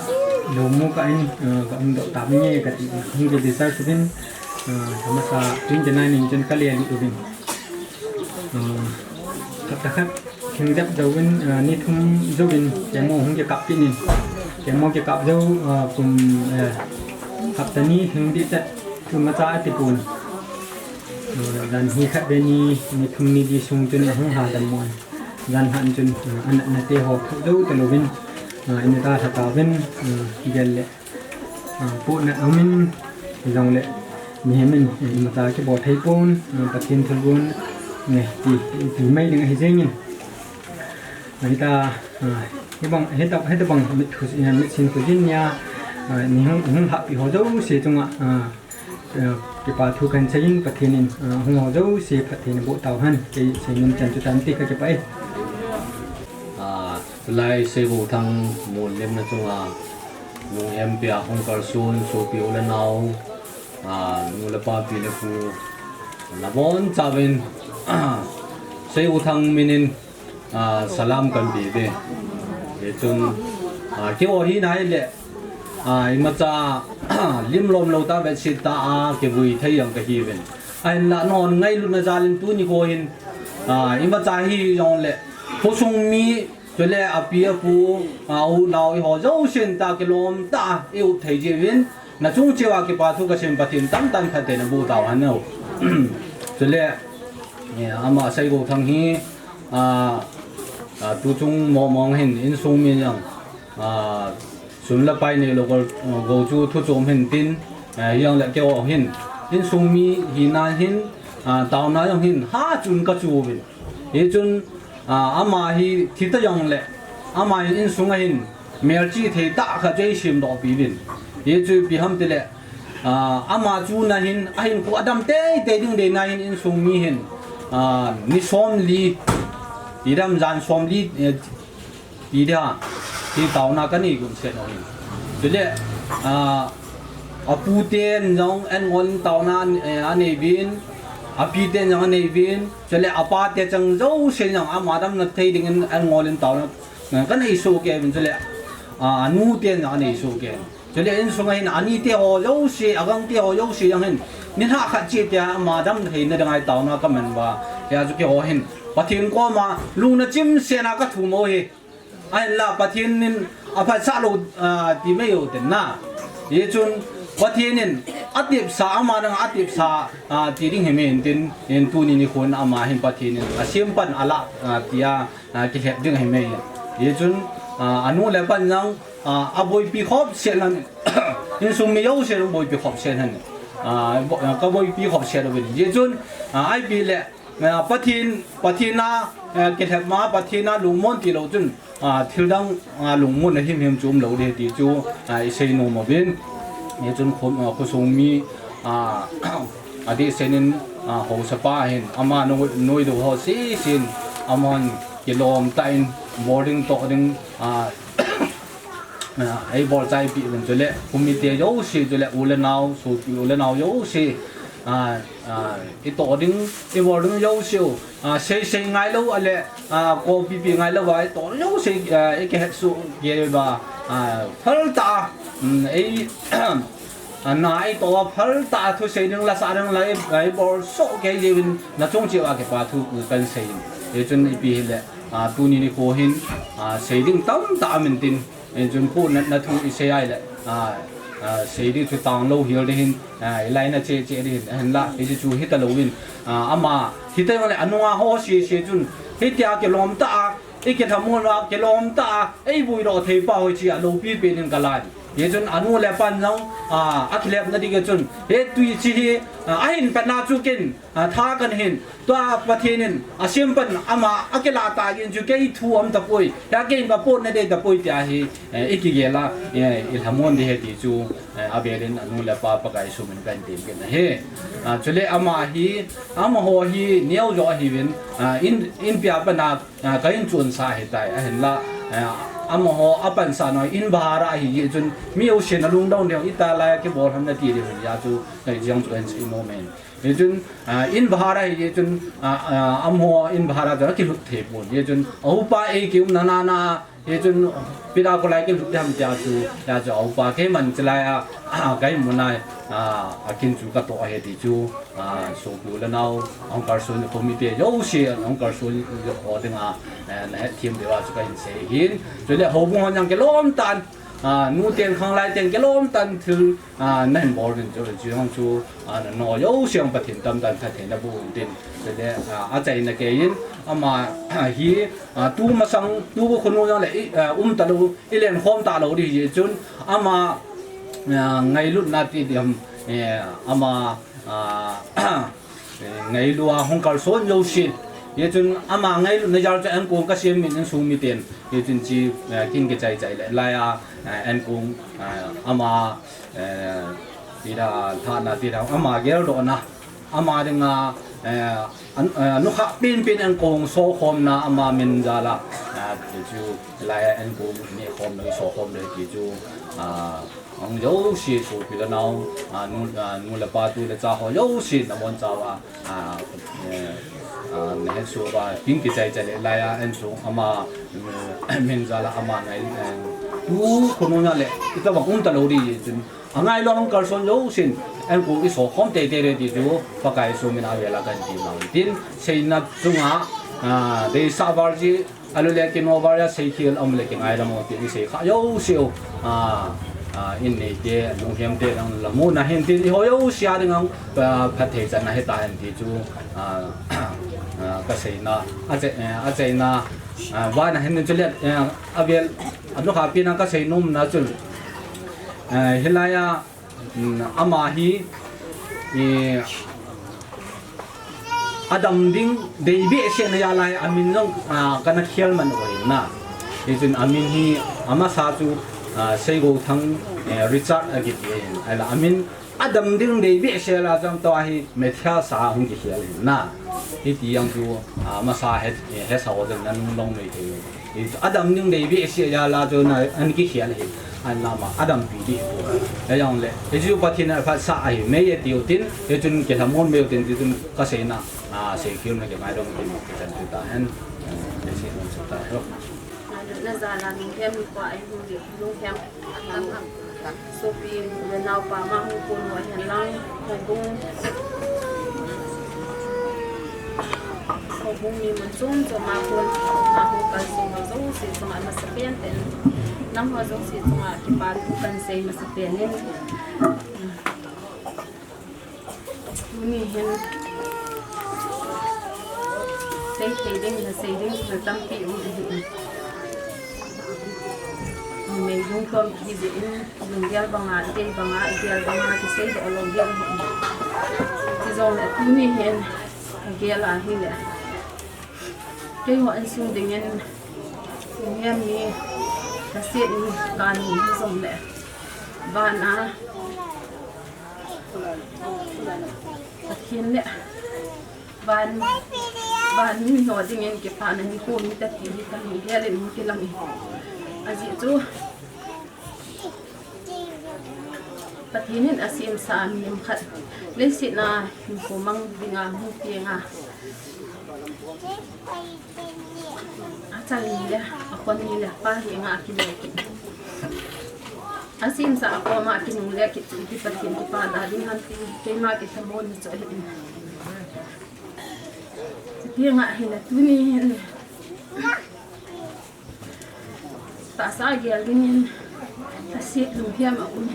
low mu ka in ka do ta mi ka ti hung ge research bin masa tin jenai ning jen kali ali ubin katakan kingjap jawin ni thum jawin kemo hung ke kap pinin kemo ke kap jaw kum kaptani hindi tat kumacha atipun dan hi khat beni ni thum ni di sung jun hung ha dan mon dan han jun anak na te ho jaw telobin inita thakawin gelle pu na amin jong le mình ta cái bộ thấy pon patin thulbun này thì mấy đứa hay dễ nhìn người ta cái bằng hết bằng mít xin của dân nhà mình không học bị họ dấu xí trong cái bà thu cần xây patin không họ dấu xí patin bộ tàu han cái xây nên chân cho tán tít cái bãi lại xây bộ thằng một đêm là trong nung em bia không có xuân số biểu lên nào nung lepas pilih ku labon cabin saya utang minin salam kan bibe itu kau hi nai le imaca lim lom lo ta bet sita ke vui thay yang ke hi ben ai la non ngai lu na jalin tu ni ko hin imaca hi yong le phosung mi cho le apia pu au lao ho zo sen ta ke lom ta eu thei je vin na chung chewa ke pa thu ka sem patin tam tan khate na bu taw han no cho le ama sai go thang hi tu chung mo mong hin in sung mi yang sun la pai ne lo go chu thu chom hin tin yang le ke o hin in sung mi hi na hin taw na yang hin ha chun ka chu bin e chun ama hi thita yang le ama in sung hin mer chi the ta kha jai sim do bi bin ye chu bi ham te le ama chu na hin a hin ku adam te ding de na hin in sung mi hin ni som li idam jan som li bi da thì tàu na cái này cũng sẽ nói cho nên apu tiền giống anh ngon tàu na anh ấy viên api tiền giống anh ấy viên cho nên apa tiền chẳng dấu sẽ giống amadam na thấy dengan anh ngon tàu na cái này số kia cho nên nu tiền giống anh ấy số kia cho nên anh số này anh ấy tiền họ dấu sẽ agang tiền họ dấu sẽ giống hình nên họ khát chết tiền amadam thấy na dengan tàu na cái mình và ya cho cái họ hình bắt thiên qua mà luôn na chim xe na cái thủ mô hi anh là bắt thiên nên apa salo thì mấy ở tiền na ye chun bắt thiên nên ắt điệp sa mà đang ắt điệp sa thì đinh hem en tu ni khôn ama hen bắt thiên nên xiêm pan ala tia cái hẹp đinh hem ye chun anu le pan nang aboi pi khop xe lan in sum mi yo xe boi pi khop xe han ka boi pi khop xe rồi ye chun ai pi le bắt thiên na cái hẹp mà bắt thiên na lùng môn thì lâu chun thiếu đang lùng môn là hiếm chum lâu để thì chú xây nô mà bên như chun khom sung mi đi xây nên hồ sapa hen ama nuôi đồ hồ xí xin amon cái lom tay boarding to đinh ai bỏ trái bị mình cho lệ committee yếu xí cho lệ ulen nào số ulen nào yếu xí cái tổ đinh cái boarding yếu xí xây ngay lâu ale cô bị ngay lâu vậy tổ yếu xí cái hết số cái ba phật ta ấy nãy tổ phật ta thu xây đường là sao đường lại cái bor số cái gì bên là trong chiều cái bà thu cần xây để cho nên bị lệ tu ni cô hin xây đường tấm ta mình tin chun cô na thu xây ai lệ xây đi thu tang lâu hiểu đi hin lại na chế đi hin la cái chú hít lâu win ama hít tới lại anh hoa ho xì chun hít tia cái lom ta cái thằng mua là cái lom ta ấy vui rồi thấy bao chi lâu bị bên cái lại ye chun anu le pan nang athlep na diga chun he tui chi hi ahin patna chukin tha kan hin to pathinin asim pan ama akela ta gin chu ke thu am ta poi ya ke ba pon na de ta poi tia hi ikigela il hamon de he ti chu abelin anu le pa kai su min kan tim ke na he chule ama hi ama ho hi neu jo hi win in pia pana kain chun sa he tai ahin la ama ho apan sa noi in bahara hi ye chun mi o shen alung dong deu itala ke bol ham na ti de ya chu kai jang chu en si moment ye chun in bahara hi ye chun am ho in bahara da ki lut the pon ye chun au pa e ki na na na ye chun pida ko lai ke lut ham ja chu ya chu au pa ke man chlai kai munai akin chu ka to he ti chu so pu la nau ong kar sun committee yo she ong kar sun ho de nga na team de wa chu ka hin se hin cho le ho bung yang ke lom tan nu tiền khang lai tiền cái lom tan thil nên bỏ đến cho chứ không chú nó yo xiang bắt thiên tâm tan thật thế là bu tin cho le chạy na cái in ama hi tu mà sang tu có khôn nó lại ta lu ilen khom ta lu đi chun ama ngày lúc na ti điểm ama ngày lúa hong kal son yo shin ye chun ama ngày lúc này giờ cho anh cũng có xem mình số mi tiền ye chun chi kinh cái chạy lại anh cũng ama đi ra thà na đi ra ama gel đó na ama dengan nó khác pin anh cũng số hôm na ama mình ra là chú lại anh cũng nhẹ hôm nữa số hôm nữa thì chú ông dấu xí số bị là nào nu là ba tu là cha họ dấu xí là muốn cháu này số ba kinh cái chạy lại anh số ama mình ra là ama này tu không nói lại cái bảo cũng ta lâu đi ngay lo không cần số dấu xí anh cũng cái số không tệ tệ thì chú phải cái số mình આવે là cái gì nào tin xây na chung để sao vào gì alo le cái nó vào xây khi ông le cái ngay là một cái xây khá dấu siêu in này cái nông nghiệp thế là muốn là hiện thì họ yêu xia dengan phát triển chân là hiện tại thì chú cái xây na ở na và là hiện cho lên avel nó khác pin cái xây nôm na chú hiện nay ama hi adam ding deibe se na yalai amin long kana khial man oi na izin amin hi ama sa chu sei go thang Richard agit yen ala amin Adam ding dei bi se la jam to hi me thia sa hung ki hial na hi ti yang chu ma sa he sa o den nan long nei te Adam ding dei bi se ya la jo na an ki hial hi an la ma Adam pi di ko ya yang le e ju pathina pha sa hi me ye ti utin e chun ke thamon me utin ti tun ka se na se kil me ke mai dong ti ki tan tu ta hen e se non sa ta ro na za la nung hem ko ai nung hem tam so pi le nau pa ma hu ko no hen lang ko bung ko bung ni mun chum cho ma ko ma hu ka so ma zo si so ma sa pen ten nam ho zo si so ma ki pa ku kan sei ma sa pen ni ni hen sei ding na tam pi u mình dùng cơm thì dễ dùng gel bằng ngã thì gel bằng ngã thì xây được lòng gel thì rồi là cứ như hiện gel là như vậy cái họ ăn xuống thì nhân em như ta sẽ gan như giống này và na hiện này và như họ thì nhân cái pan này cô như ta thì ta như gel lên cái lòng aji tu patinin asim sa mim khat lesit na ko mang dinga mu pianga achal ni la akon ni la pa hinga kile asim sa ko ma kinung le ki ti patin ti pa da ding han ti ke ma ki samon ni cho hin pianga hina tuni ta sa gel ginin asit lung hiam a un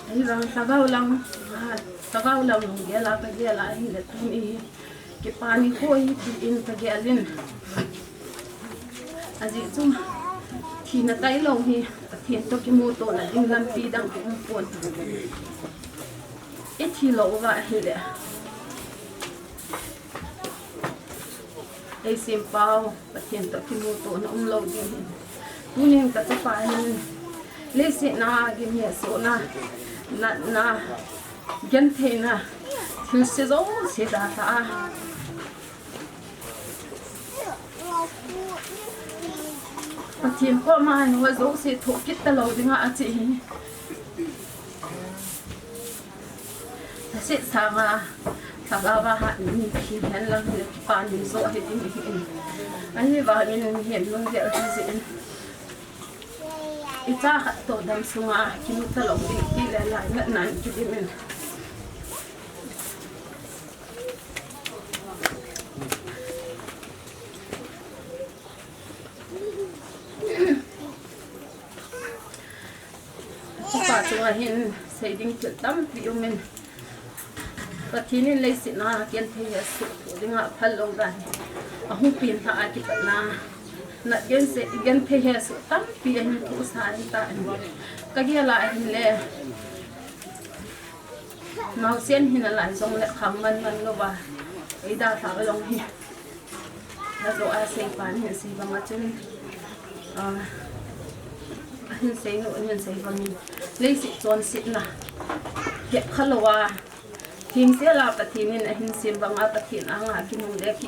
ai rang tagaw lang lung gel a gel a hi le tuni ki pani khoi ti in ta gelin aji chu thina tai lo hi thien to ki mu to na ding lam pi dang ki pon e thi lo wa hi le ai sim pau pathian to ki mu to na lo din tunin ka cha pa ni le se na gi me so na gen the na thil se zo se da ta pathian ko ma no zo se tho kit ta lo dinga a chi se sa ma Tagawa hat ni ki hen lang ni pa ni so he ni ani ba ni hen lung de si ita hat to dam sunga kinu ta lo di ki le la na nan ki di men pa sunga hen sai ding ki tam pi u men patinin lấy xịn na kiên thấy sự đi ngã phật lòng gan à hung pin ta ai kịp na kiên sẽ kiên thấy sự tâm pin tu sai ta cái kia lại là mau xiên hình lại giống lại khăm man lo ba ấy đa thảo cái lòng hi là rồi ai xây phán hiện xây bằng chân hiện xây nội hiện xây bằng lấy xịn tròn xịn na hiện khăn lo Him se la patinin a hin sim banga patin anga kinung le ki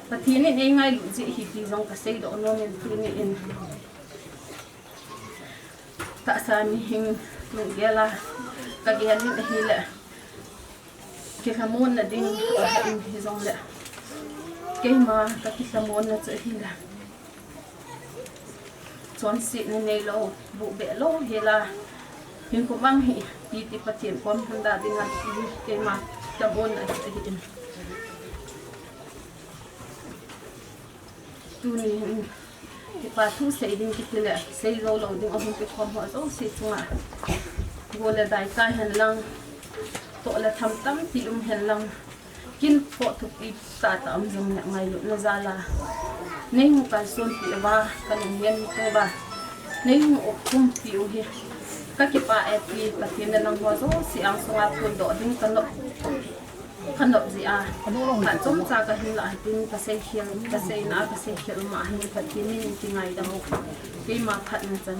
patinin ei ngai lu ji hi ti jong ka sei do no men tuni in ta sa mi hing lu gela ka gi hanin hi le ki hamon na ding a in hi jong le ke ma ka ki samon na che hi la chon si ne nei lo bu be lo he la hin ko bang hi ti patien pom handa dengan ke ma tabon na tin tuni ti pa thu sei din ki tile sei lo ding ahun pe khom ho so si chunga gola dai kai han lang to la tham tam ti hen lang kin pho thu pi ta tam jong na ngai lu na zala nei mu ka son ti ba ka lu yen ko ba nei mu ok kum ti u hi các cái bà thì bà thiên nên năng hoa số si ăn xong ăn thôn đỏ nhưng khăn nộp gì à bạn giống ra cái hình lại tin cái xe kia na cái xe kia mà hình bà thiên nên cái ngày đâu cái mà khăn chân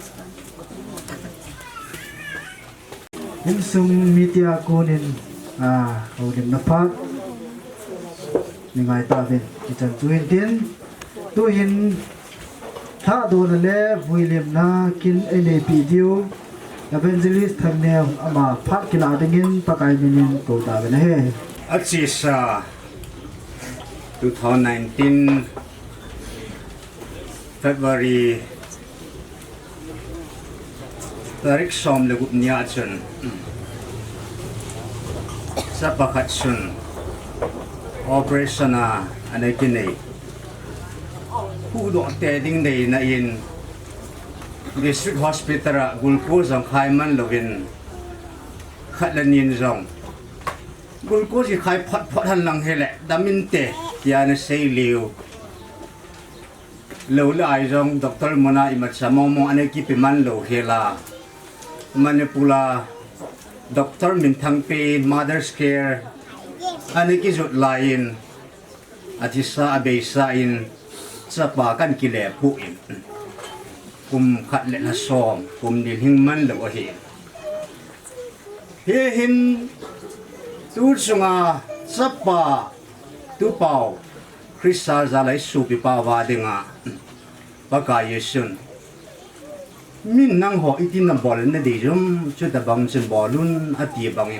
in sum media kunin holim na pat ni ngai ta vin chan tuin tin tuin tha do na le William na kin ene video evangelist thamne ama phat kila dingin pakai minin ko ta ve he Achisa 2019 February tarik som lagut niya chun sa pakat chun operation na anay kinay pudo te ding day na in district hospital gulko zong khaiman lovin khatlanin zong gulko si khai phat han lang hele damin te ya na say liu lo lai zong doctor mona imat samomo anay kipiman lo hela manipula doctor min thangpe mother's care anay ki zut lain atisa abesa in sa pa kan kile pu in kum khat le na som kum nil hing man lo hi he hin tu sunga sa pa tu pau krista zalai su pi pa wa dinga pa ka yesun min nang ho itin na bol na de jum chu da bang chen bolun ati bang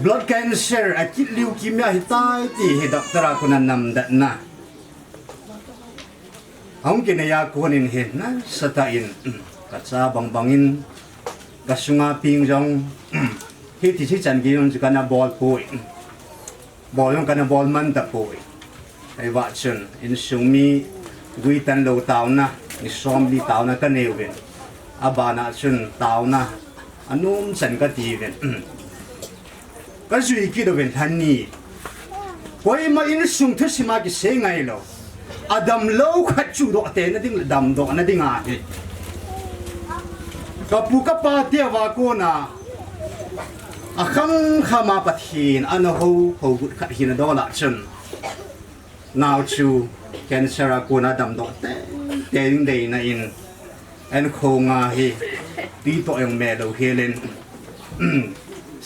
blood cancer akit leukemia hitai ti he doctor akunan nam dat na ang kinaya kunin he na satain katsa bangin kasunga ping jong he ti si chan gi yon kana bol poi bol yon kana bol man ta poi ai wa chun in sumi gui tan lo taw na ni som li taw na ka neuven abana chun taw na anum chan ka ti ven ka zui ki do ven than ni koi ma in sung thu sima ki se ngai lo adam lo khat chu do te na ding dam do na ding a he ka pu ka pa te wa ko na akhang khama pathin ana ho gut khat hin do la chun now chu cancer ko na dam do te ding dei na in en kho nga hi ti to yang me do helen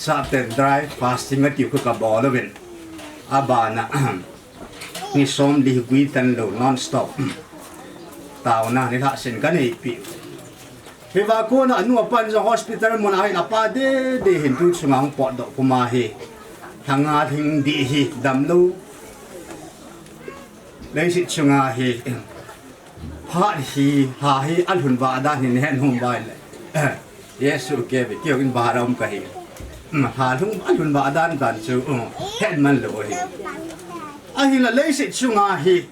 sa te dry fasting at yu ka bo lo ven abana ni som li gui tan lo non stop taw na ni ha sen ka nei pi he va ko na anu pan zo hospital mon ai na pa de hin tu sungang po do kuma hi thanga thing di hi dam lo lấy sự chung à hi ha hi ăn hồn vạ đan hình hẹn hồn bài lại Yesu kêu bị kêu in bà đông cái hà hung ăn hồn vạ đan đàn chú hẹn man lỗi hi là lấy sự chung à hi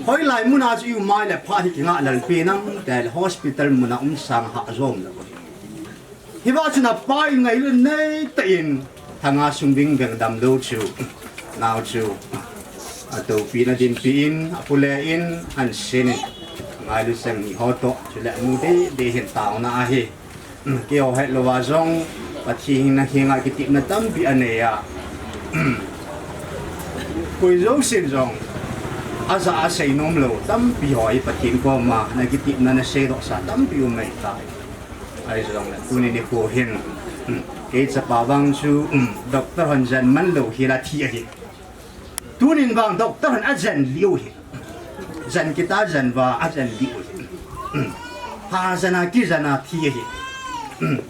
hỏi lại muốn ăn chú mai là pha hi kinh ngã lần pin năng tại hospital muốn ăn sang hạ zom lỗi hi bảo chú na pai ngày lên nay tiền thằng à sung binh gần đầm đâu chú nào chú atau pina din pin apule in an sin ngai lu sang ni hoto chule mu de hin taw na a hi keo het lo wa zong pathi na hinga ki tip na tam bi ane ya koi zo sin zong aza a sei nom lo tam bi hoi pathin ko ma na ki tip na na sei do sa tam bi mai tai ai zong na tu ni ko hin ke cha pa wang chu doctor han jan man lo hi la thi hi tunin bang doktor han ajan liu hi jan kita jan wa ajan liu hi ha jana ki jana thi hi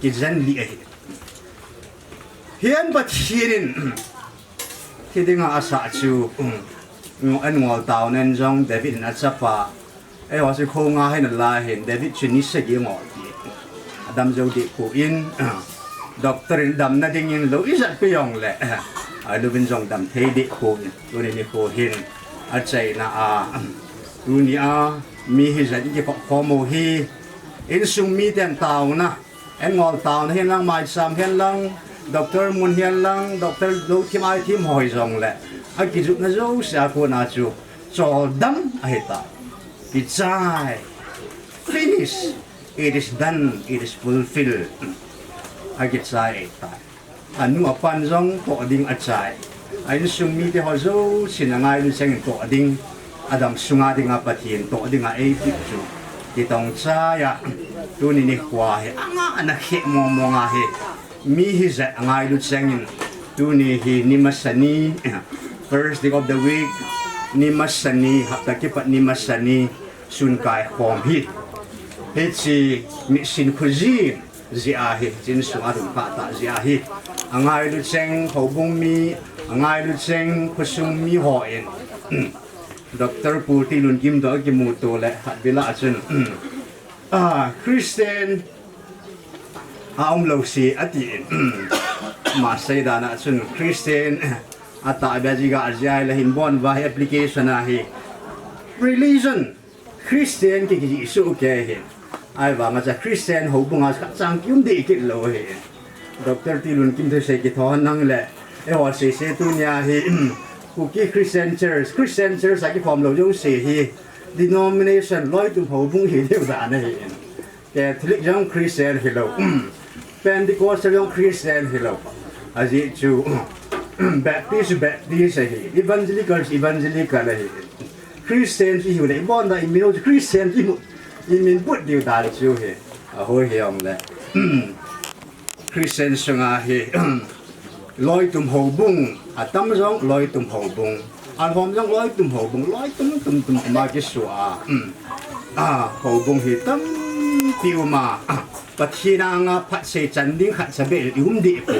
ki jan li hi hian ba thirin kidinga asa chu an ngol taw nen jong David na chapa e wa se khonga hai na la hen David chini se gi ngol ti adam jo di ko in doctor in dam na ding in lo izat pe yong le ai lu bin jong dam thei de ko tu ni ko hin a chai na a tu ni a mi hi zan ki ko mo hi in sung mi ten taw na en ngol taw na hen lang mai sam hen lang doctor mun hen lang doctor lo kim ai tim hoi jong le a ki ju na zo sa ko na chu chol dam a heta ki chai finish it is done it is fulfilled a ki chai ta anu apan zong to ding a chai ai sung mi te ho zo sinangai lu seng to ding adam sunga ding a pathin to ding a e pi chu ti tong cha ya tu ni ni kwa he anga na khe mo mo nga he mi hi za ngai lu changin tu ni hi ni masani first day of the week ni masani hapta ki pat ni masani sun kai khom hi he chi mi sin khuji zia hi chin su arum pa ta zia hi angai lu cheng ho bung mi angai lu cheng khusum mi ho en Dr. Puti Lun Kim Do Kim Muto le hat bila chun Christian lo si ati ma sai da na chun Christian ata baji ga ajai la hin bon va application a hi religion Christian ki ki su ke he ai ba ma cha Christian ho bunga chang kyum de ki lo he Dr. Tilun Kim de se ki thon nang le e wa se tu nya hi Kuki Christian Church aki form lo yung si hi denomination loi tum ho bung hi liu da na hi Catholic yung Christian hi lo Pentecostal yung Christian hi lo aji chu Baptist hi Evangelical hi Christian hi hu le bon da imino Christian hi mu imin put liu da chu hi a ho hi ong le Christian sunga hi loi tum ho bung atam jong loi tum ho bung an hom jong loi tum ho bung loi tum ma ki su ho bung hi tam tiu ma pathina nga phat se chan ding khat sabe yum di ko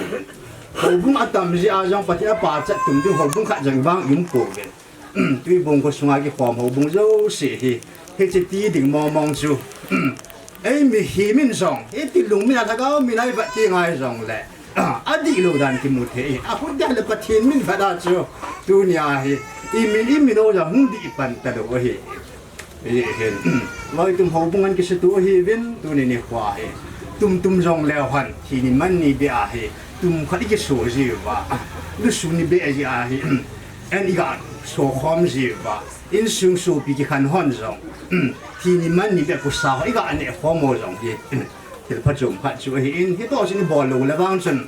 ho bung atam ji a jong pathina pa chat tum di ho bung khat jang bang yum ko ge tui bung ko sunga ki form ho bung jo si hi he chi ti ding mo mong chu ai mi hi min jong e ti lung mi na ta ga mi nai va ti ngai jong le adi lo dan ki muthe a hu da le pathin min phada chu dunia hi imin o ja hung di pan ta do hi hen loi tum ho bungan ki se tu hi vin tu ni khwa hi tum jong le han hi ni man ni be a hi tum khadi ki so ji ba lu su ni be ji a hi en iga so khom ji ba in sung su bi ki khan hon jong hi ni man ni be ku sa iga ane khom mo jong hi til phachum phachu hi in hi to sin bol lo la wang chun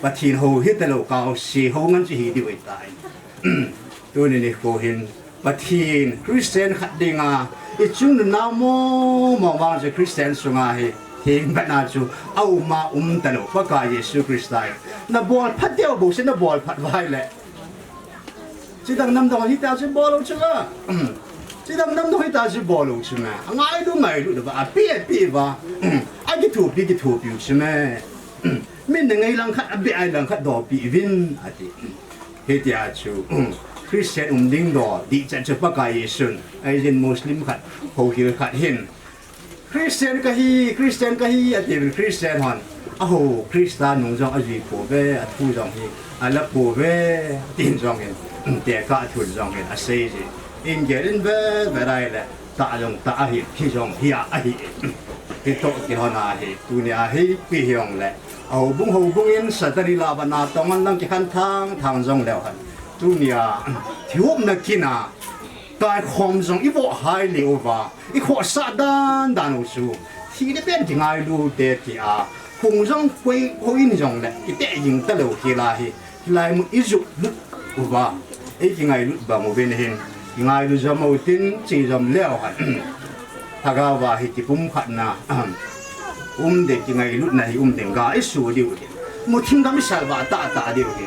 pathin ho hi te lo ka si ho ngan chi hi di wei tai tu ni ko hin pathin Christian khat dinga i chung na mo wang je Christian sunga hi thing ba na chu au ma ta lo pa ka Yesu Christai na bol phat deu bo sin na bol phat vai le chi dang nam dong hi ta chi bol lo chu chỉ đâm đâm thôi ta chỉ bỏ lụt chứ mà ngay luôn đó à biết và ai cái thủ biểu chứ mà mình đừng ngay lang khát bị ai lang khát đỏ bị vin à thì hết tiệt chú Christian đinh đỏ đi chân cho bác cái Yesu ai dân Muslim khát hầu hiểu khát hin Christian cái hi à thì Christian hòn hồ Christian nông dân ở gì phố về à thu dòng hi à là phố về tiền dòng hi để cả thu dòng hi à xây gì in gerin ve rai le ta jong ta hi hi jong hi a hi ki to ki hona hi tunia hi pi hiong le au bung in satari la bana tongan lang ki khan thang jong le han tunia thiup na kina tai khom jong i bo hai le over i kho sa dan su thi de pen ngai lu te ti a khung jong khoi in jong le i te jing ta lo ki la hi lai mu i ju over e ki ngai lu ba mo ben hin ngay lu jam au tin chi jam leo han thaga wa hi ki pum khat na de ki ngai lu na hi deng ga isu diu mo thing gam salwa ta diu hi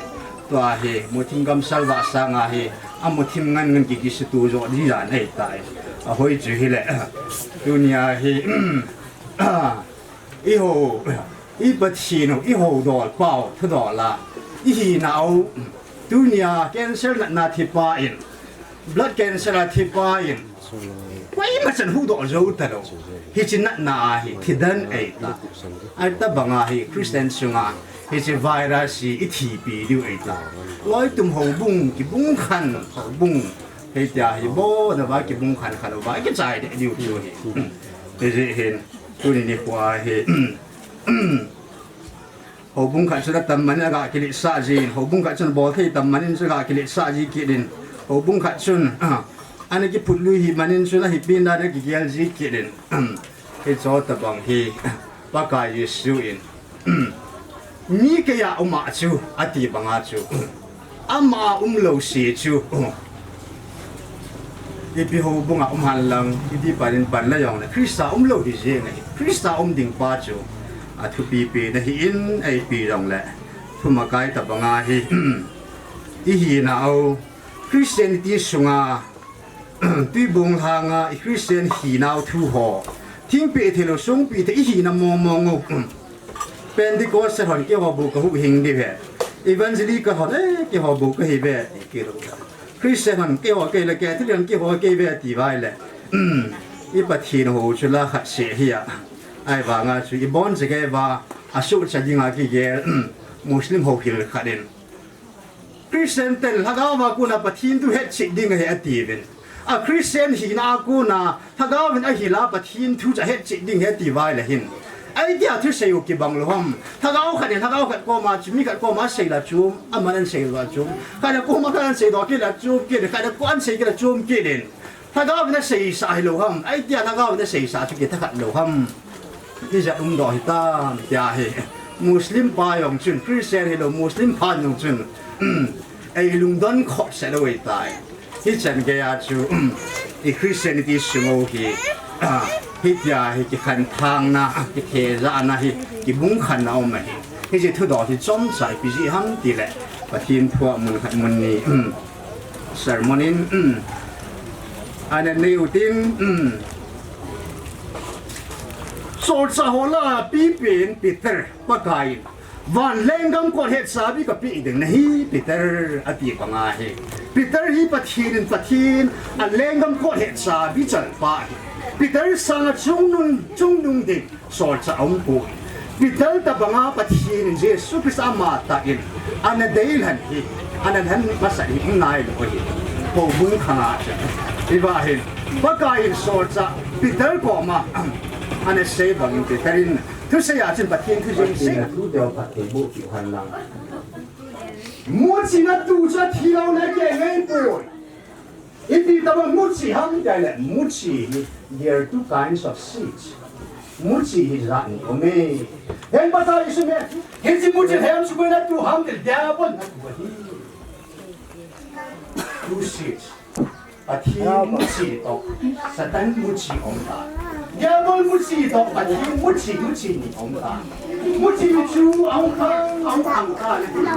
to a he mo thing gam salwa sa nga he a mo thim ngan ki su tu jo di ra nei tai a hoi chu hi le dunia hi i ho i patino i ho dol pau tho la i hi nau dunia cancer na thi pa in blood cancer a thi pa in wai ma chan hu do zo ta lo hi chin na hi thidan ai ta ai ta banga hi Christian sunga hi chi virus i thi pi diu ai ta loi tum ho bung ki bung khan ho bung he tia hi bo da ba ki bung khan ba ki chai de diu diu hi he hen tu ni kwa he ho bung khan sa tam man ga ki li sa ji ho bung khan chun bo thei tam man sa ga ki li sa ji ki din ho bung khat chun anh cái phút lui hi manin chun hi pin da cái gel ji ki den cái cho ta bang hi ba ka Yesu in ni ke ya uma chu ati banga chu ama lo si chu อีพีหูบุงอ่ะหันลังอีพีปันละยองเนี่ยคริสต์โลดิเจงไงคริสต์ดิ่งป้าจูทุปีนะฮิอินไอปีรองแหละทุมาไกตับงาฮิอีฮีน่าเอาคริสเตียนที่สุงาตุยบุงหางาคริสเตียนฮีน่าทุหอทิ้งปีเทโลสุงปีเทอีฮีน่ามองเป็นที่ก็สถานเกี่ยวกับบุกหุหิงดิเวอีวันสิลีก็หอเกี่ยวกับบุกฮิเวเกี่ยวคริสเตียนเกี่ยวกับเกี่ยวกับที่เรื่องเกี่ยวกับเกี่ยวกับที่ไว้แหละอีปัจจิโนชุลาขัดเสียเฮียไอ้บางอาชีพบอนจะแก่ว่าอาสุจะยิงอาคีเกลมุสลิมหกหิลขัดเองคริสเตียนเตลถ้าเขาว่ากูน่ะปะทินตุเฮ็ดสิ่งดิ่งให้อตีเป็นคริสเตียนหินากูน่ะถ้าเขาเป็นไอ้หิลาปะทินตุจะเฮ็ดสิ่งดิ่งให้ตีไว้เลยหินไอ้เดียวที่เสียอยู่กี่บังลมถ้าเขาขัดเนี่ยถ้าเขาขัดก็มาจุมีขัดก็มาเสียละจุมมันเสียละจุมขัดก็มาขัดเสียดอกกี่ละจุมกี่ขัดก็อันเสียกี่ละจุมกี่เด่นถ้าเขาเป็นเสียสายลมไอ้เดียวถ้าเขาเป็นเสียสายจุกี่ถ้าขัดลมที่จะดอกหิตามเดียเหมุสลิมปายองจุนคริสเตียนเฮโลมุสลิมพานองจุนไอ้ลุงดอนขอเสดไว้ตายที่ฉันแกอาจูไอ้คริสเตียนที่สงบฮิตยาฮิตขันทางนะฮิตเทจานะฮิตบุ้งขันเอาไหมฮิตทุดอกฮิตจอมใส่ปีจีฮัมตีแหละปะทินทั่วมันนี่เซอร์มอนินอันนี้อุตินโซลซาโฮล่าปีเป็นปีเตอร์ปะกายวันเล่งกำกวดเหตุสาบิกับปีดึงนะฮีปีเตอร์อดีตปังอาฮีปีเตอร์ฮีปะทินอันเล่งกำกวดเหตุสาบิจัลปาฮีปีเตอร์สังจุงนุงเด็กโซลซาองปุยปีเตอร์ตะบังอาปะทินเจสุพิสามาตาอินอันนั้นเดลฮันฮีอันนั้นฮันมาใส่หิ้งนายเลยพอบุ้งขนาดอีบ้าเห็นปะกายโซลซาปีเตอร์ก็มาอันนี้เสียบังปีเตอร์ทุกสิ่งอย่างเป็นปฏิทินทุกสิ่งทุกเดียวปฏิบุติหันหลังมุดสินะตูจะที่เราเล่นเกมไม่ป่วยอีที่ตะวันมุดสิฮัมได้แหละมุดสิ there are two kinds of seeds มุดสิฮิจานี่โอเมเห็นปะตาอิสุเมเห็นสิมุดสิเห็นสุเมนะตูฮัมเดี๋ยวเดี๋ยวบนนะตูฮี two seeds ปฏิทินมุดสิโตสตันมุดสิองตาอย่าบอกมุชีตอกปะที่มุชีนี่องตามุชีชูองตาเลยดูนะ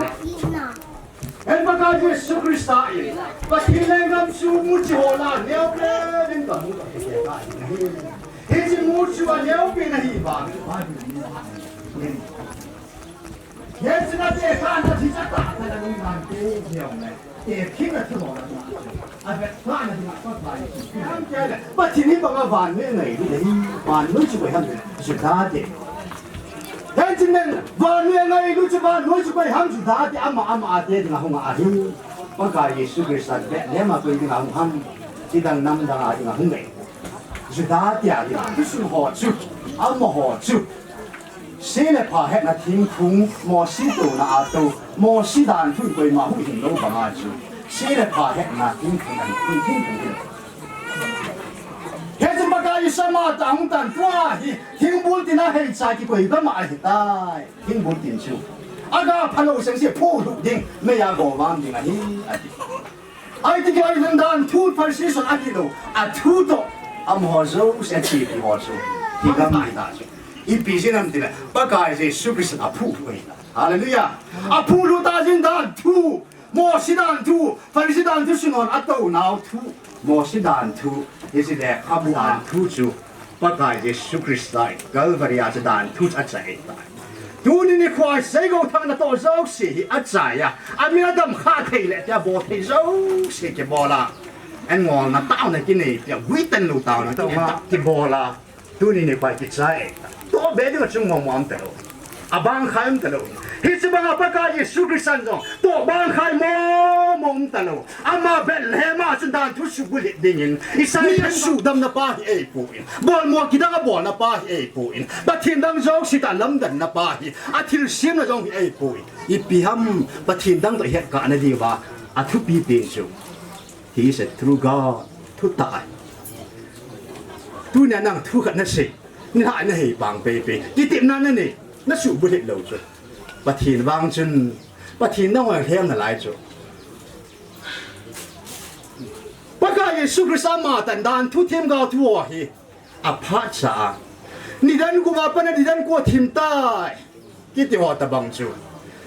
เห็นปะกาเยซูคริสต์ไอ้ปะที่เล่นกับชูมุชีโหลาเนี้ยเปล่าเล่นกับมุชีเสียได้เฮ้ยจิมุชีว่าเนี้ยเป็นอะไรบ้างเฮ้ยจิน่าจะข้าน่าที่จะตาแต่ละลุงมันเที่ยวเลยเอ๊ะคิดว่าที่บอกนะอันเป็นพระนั่นมาก็ไปทำใจเลยปัจจุบันบางวันไม่ไงดูเลยวันนู้นจะไปทำอะไรสุดท้ายเด็กเฮ้ยจริงเนี่ยวันนี้ไงรู้จักวันนู้นจะไปทำสุดท้ายเด็กอามาเด็กนะฮงอาหิบางการยิสุคริสต์เนี่ยมาไปที่งานทำที่ดังน้ำดังอาหิงาหงเลยสุดท้ายเด็กที่สุดหัวจุดอามาหัวจุดเสียเลยพาให้นาทิ้งคุ้งมอสิตัวนาอาตัวมอสิดานทุ่งไปมาหุ่นหินโลบางอาจุเสียเลยพาให้นาทิ้งคุ้งทิ้งเฮ้ยจะมาการยิสมาต่างตันตัวทิ้งบุญที่น่าให้ใจที่ไปก็มาให้ได้ทิ้งบุญทิ้งชูอากาพโลเสียงเสียพูดดิ้งไม่อยากโกวามดิ้งอะไรไอ้ที่แกยังดันทูตพระศิษย์อากิโลทูตอมหัวโซ่เสียชีวิตหัวโซ่ที่ก็ไม่ได้อีปีนี้นั่นที่แหละปากายจะสุริสต์พูดไว้ฮาเลลูยาพูดตาจินดานทูมอสิดานทูฟาริสิดานทูสุนอนอัตโตนาวทูมอสิดานทูยิ่งสิเด็กขับดานทูจูปากายจะสุริสต์ได้กัลวาริอาจะดานทูอัจฉริยะดูนี่ควายเสกทางนั้นตัวเจ้าสิอัจฉริยะอามีอะไรดำขาดเลยจะบอกให้เจ้าสิจะบอกละเอ็งงอนะต้าวในกินนี่จะวิ่งเต้นลูต้าวนะต้องมาที่บอกละดูนี่ควายกิจใจตัวเบดี้ก็จึงมองแต่ละบางใครแต่ละฮิตบางปากายสุริสันจงตัวบางใครมองแต่ละมาเบลเฮมาจนดานทุสุบุลิดิ่งอิสระสุดำนับป้าเอปูอินบอลมัวกิดังบอลนับป้าเอปูอินบัดทินดังจงสิตาลำดันนับป้าอาทิลเสียมนับจงเอปูอินอีปีฮัมบัดทินดังตัวเหตุการณ์นี้ว่าอาทุปีเป็นจู He is a true God ทุตายทุเนี่ยนั่งทุกันนั่นสินี่หายนี่บางเปย์ที่ติดนั่นนี่นั่นสูบบุหรี่เหลวจุดปะทีนบางจุนปะทีนต้องเอาเทียมนั่นหลายจุดปะกาย Yesu Christ ama tan dan thu them ga thu hi a pha cha ni dan ku ma pa na ni dan ko thim tai ki ti ho ta bang chu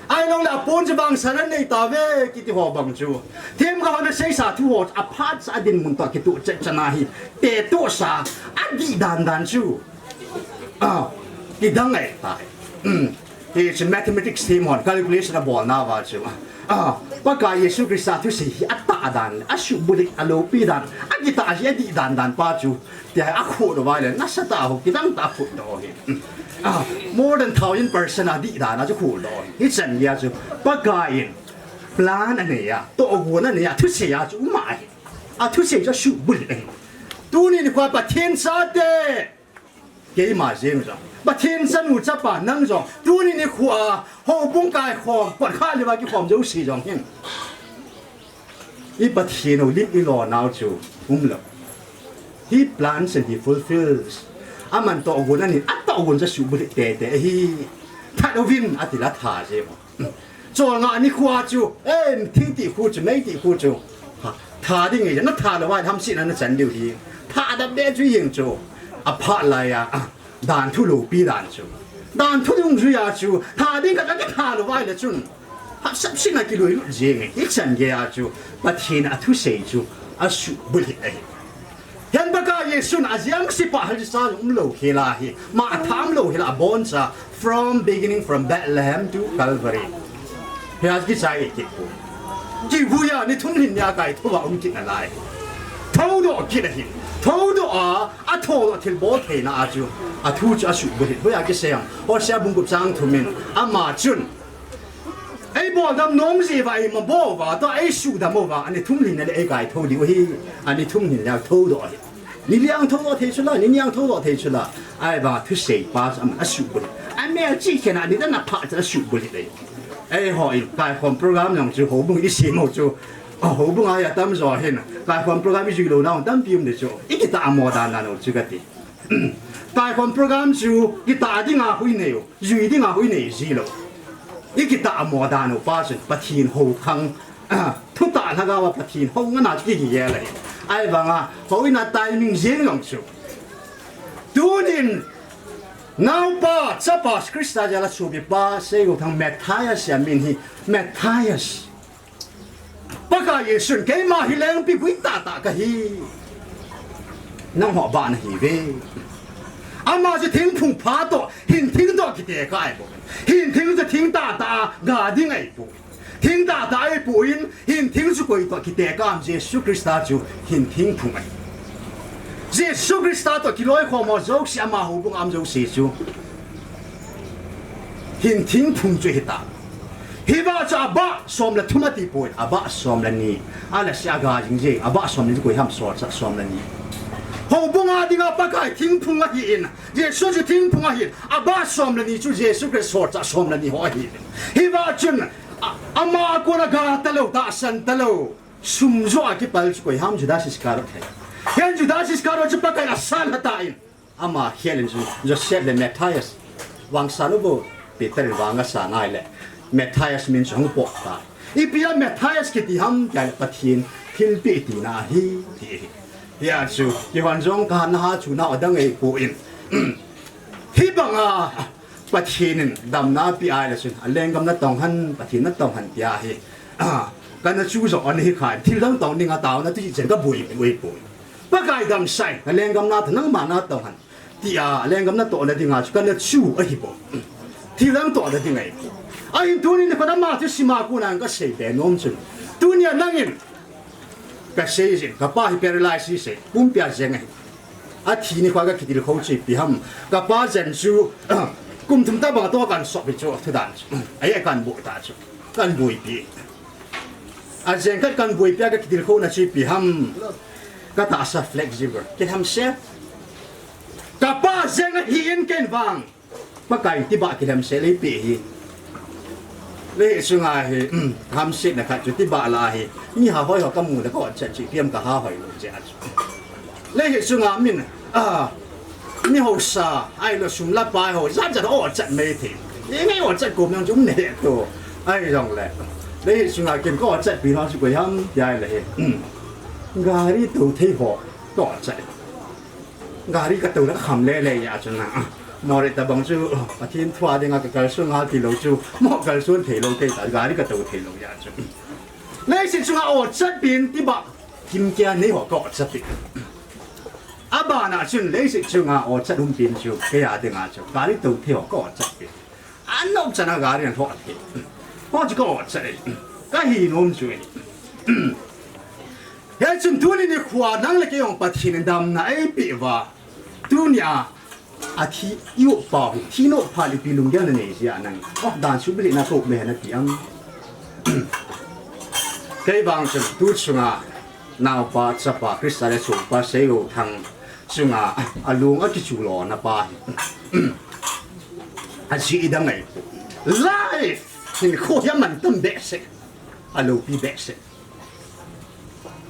ai long la pon cha bang san nei ta ve ki ti ho bang chu them ga na sei sa thu ho a pha cha din mun ta ki tu cha chana hi te to sa a di dan chu ki dang ai tai it's a mathematics team on calculation of ball na wa chu pagka Yesu Christ thu si atta dan asu bulik alo pi dan agita asia di dan pa chu te a khu do wa le na sa ta ho ki dang ta khu do hi more than 1,000 person di dan a chu khu do hi chen ya chu pagka in plan ane ya to gu na ne ya thu si ya chu ma a thu si cho su bulik tu ni kwa pa thiên sa de ke ma jeng zo ba thiên san u cha pa nang zo tu ni khua ho bung kai khom pat kha le ba ki khom jo si jong hin I pa thiên o lit I lo now chu lo he plans and he fulfills aman to gun ani at to gun sa su bu te hi tha do vin atila tha je zo nga ni khua chu thing ti khu chu nei ti khu chu tha ding ye na tha lo wa tham si na na chan liu hi tha da be chu ying chu a pha la ya dan thu lo pi dan chu dan thu dung ju ya chu tha ding ka ka tha lo wa le chun ha sab sin na ki lo lu je nge hi chan ge ya chu pa thin a thu sei chu a su bu li ai yan ba ka yesu na jiang si pa hal sa lo he la hi ma tham lo he la bon sa from beginning from Bethlehem to Calvary he has ki sai ki ku ji bu ya ni thun hin ya kai thu ba ki na lai thau do ki na hin thâu đó à thâu đó thì bố thầy na chú à thu cho sụp bự bây giờ cái xem họ sẽ bung cục trang thu mình à mà chun ấy bố đam nôm gì vậy mà bố vào đó ấy sụp đam vào anh ấy thung hình này ấy cái thâu đi vậy anh ấy thung hình là thâu đó你两头都提出来，你两头都提出来，哎吧，他谁把什么输不了？哎，没有之前啊，你在那拍着输不了的，哎，好，该换 program 用就好不，你什么就。好不啊呀，当然很，该换 program 就路上当兵的就，一个大毛蛋那种这个的，该换 program 就一大的啊会呢，有的啊会呢是了，一个大毛蛋哦，发生不天后康啊，突大那个不天后我拿这个嘢来，哎吧啊，好那大名人用就，多年。Now pa, sa pa, Krista jala subi pa, sa iyo thang Matthias ya minhi, Matthias. Pagka Yesu kay mahilang piguit tata kahi, nang ho ba na hiwe. Ama si ting pung pa to, hin ting do kite kai po, hin ting sa ting tata ga ding ay po, ting tata ay po hin ting su ko ito kite kam Yesu Krista ju hin ting pung ay. Yesu Krista to kiloi ko mo jok si ama hubung am jok si chu hin ting phung chu hita hiba cha ba som la thumati poi aba som la ni ala sia ga jing je aba som ni ko ham so cha som la ni hubung a dinga pa kai ting phung a hi in Yesu ju ting phung a hi aba som la ni chu Yesu Krist so cha som la ni ho hi hiba chun ama ko na ga talo ta san talo sum zo a ki pal ko ham ju da sis kar thai Yan Judas Iscariot ju pakai asal hatain. Ama hialin ju Joseph le Matthias. Wang salubo Peter wang asanai le. Matthias min jong po ta. Ipia Matthias ki ti ham kal pathin thil pe ti na hi ti. Ya chu ki wan jong ka na ha chu na odang ei ko in. Hi banga pathin dam na pi ai la sun aleng gam na tong han pathin na tong han tia hi. Kana chu zo an hi khai thil dang tong ninga taw na ti chen ka bui bui. Pagkai dam sai lengam na thanang ma na tong han tia lengam na to na dinga chu kana chu a hi bo thilang to na dingai ai tu ni ko da ma chu sima ku nan ka sei be nom chu tu ni nangin ka sei jin ka pa hi paralysis sei pum pya jeng ai a thi ni kwa ka kitil khou chi pi ham ka pa jen chu kum thum ta ba to kan so bi chu thu dan ai kan bu ta chu kan bui pi a jeng kan bui pya ka kitil khou na chi pi ham kata asa flexible ken ham se kapa zenga hiin ken wang pakai tiba ken ham se le pi hi le sunga hi ham se na kha chu tiba la hi ni ha hoi ho ka mu la ko chen chi piam ka ha hoi lu ja le hi sunga min ni ho sa ai lo sum la pai ho za ja o chat me thi ni ngai o chat ko myang chung ne to ai rong le le hi sunga ken ko chat pi ha su ko ham ya le hi gari tu thei ho to chai gari ka tu la kham le le ya chuna more ta bang chu pathin thwa de nga ka kal su nga ti lo chu mo kal sun thei lo ke ta gari ka tu thei lo ya chu le si chu nga o chat bin ti ba kim kya nei ho ko chat ti aba na chun le si chu nga o chat hum bin chu ke ya de nga chu gari tu thei ho ko chat bi an no chana gari an ho ti ho chu ko chat ka hi nom chu ni ya chun tu ni ni khwa nang le ke yong pathin dam na ai pi wa tu nya a thi yu pa thi no pha li pi lung ya na nei sia nang oh dan chu bi na ko me na ti am cái bang chun tu chunga nào pa cha pa krista le chu pa se yo thang chunga alung a ki chu lo na pa a chi da ngai life hin kho ya man tam be se alo pi be se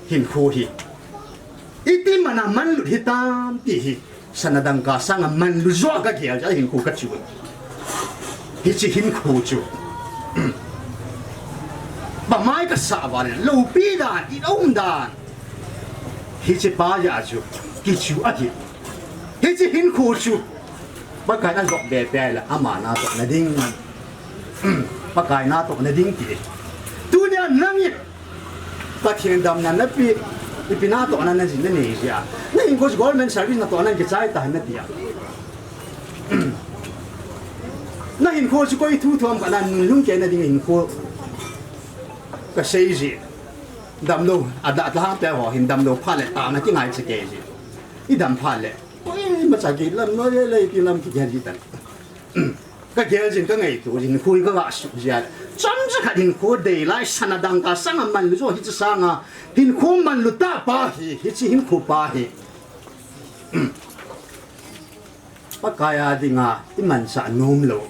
hin kho hi iti mana man lu hitam ti hi sanadang ka sang man lu zo ka kia ja hin kho ka chu hi chi hin kho chu ba mai ka sa ba ne lo pi dan i ong dan hi chi pa ya chu ki chu a hi hi chi hin kho chu ba kai na go be be la ama na to na ding ba kai na to na ding ti tu nya nang i ba thien dam na na pi i na to na na jin na ne ya na in go government service na to na ki chai ta na ti ya na hin kho chu ko i thu thom ka na lung ke na ding hin kho ka sei ji dam lo ada ta pe ho hin dam lo pha le ta na ki ngai che ke ji i dam pha le oi ma cha ki lam no le le ki lam ki ge ji tan ka ge jin ka ngai tu jin khu ka ga su ja cham cha ka din khu de lai sana dang ka sang man lu zo hi cha sang a hin khu man lu ta pa hi hi chi hin khu pa hi pa ka ya dinga i man sa nom lo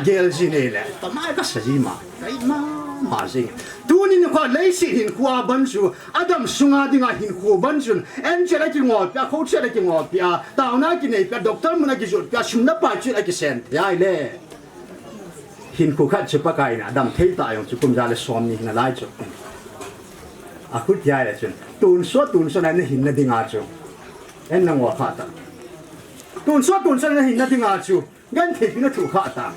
gel jine le ta mai ka saji ma kai ma jing tu ni no kha lei si hin khwa ban su adam sunga dinga hin khu ban sun en chela ki ngo pya kho chela ki ngo pya ta na ki nei pya doctor muna ki jot pya sunna pa chi la ki sen ya le hin khu kha che pa kai na adam thei ta yong chu kum ja le som ni na lai chu a khu ya le chun tun so na ne hin na dinga chu en na ngo kha ta tun so na hin na dinga chu gan thei pi na thu kha ta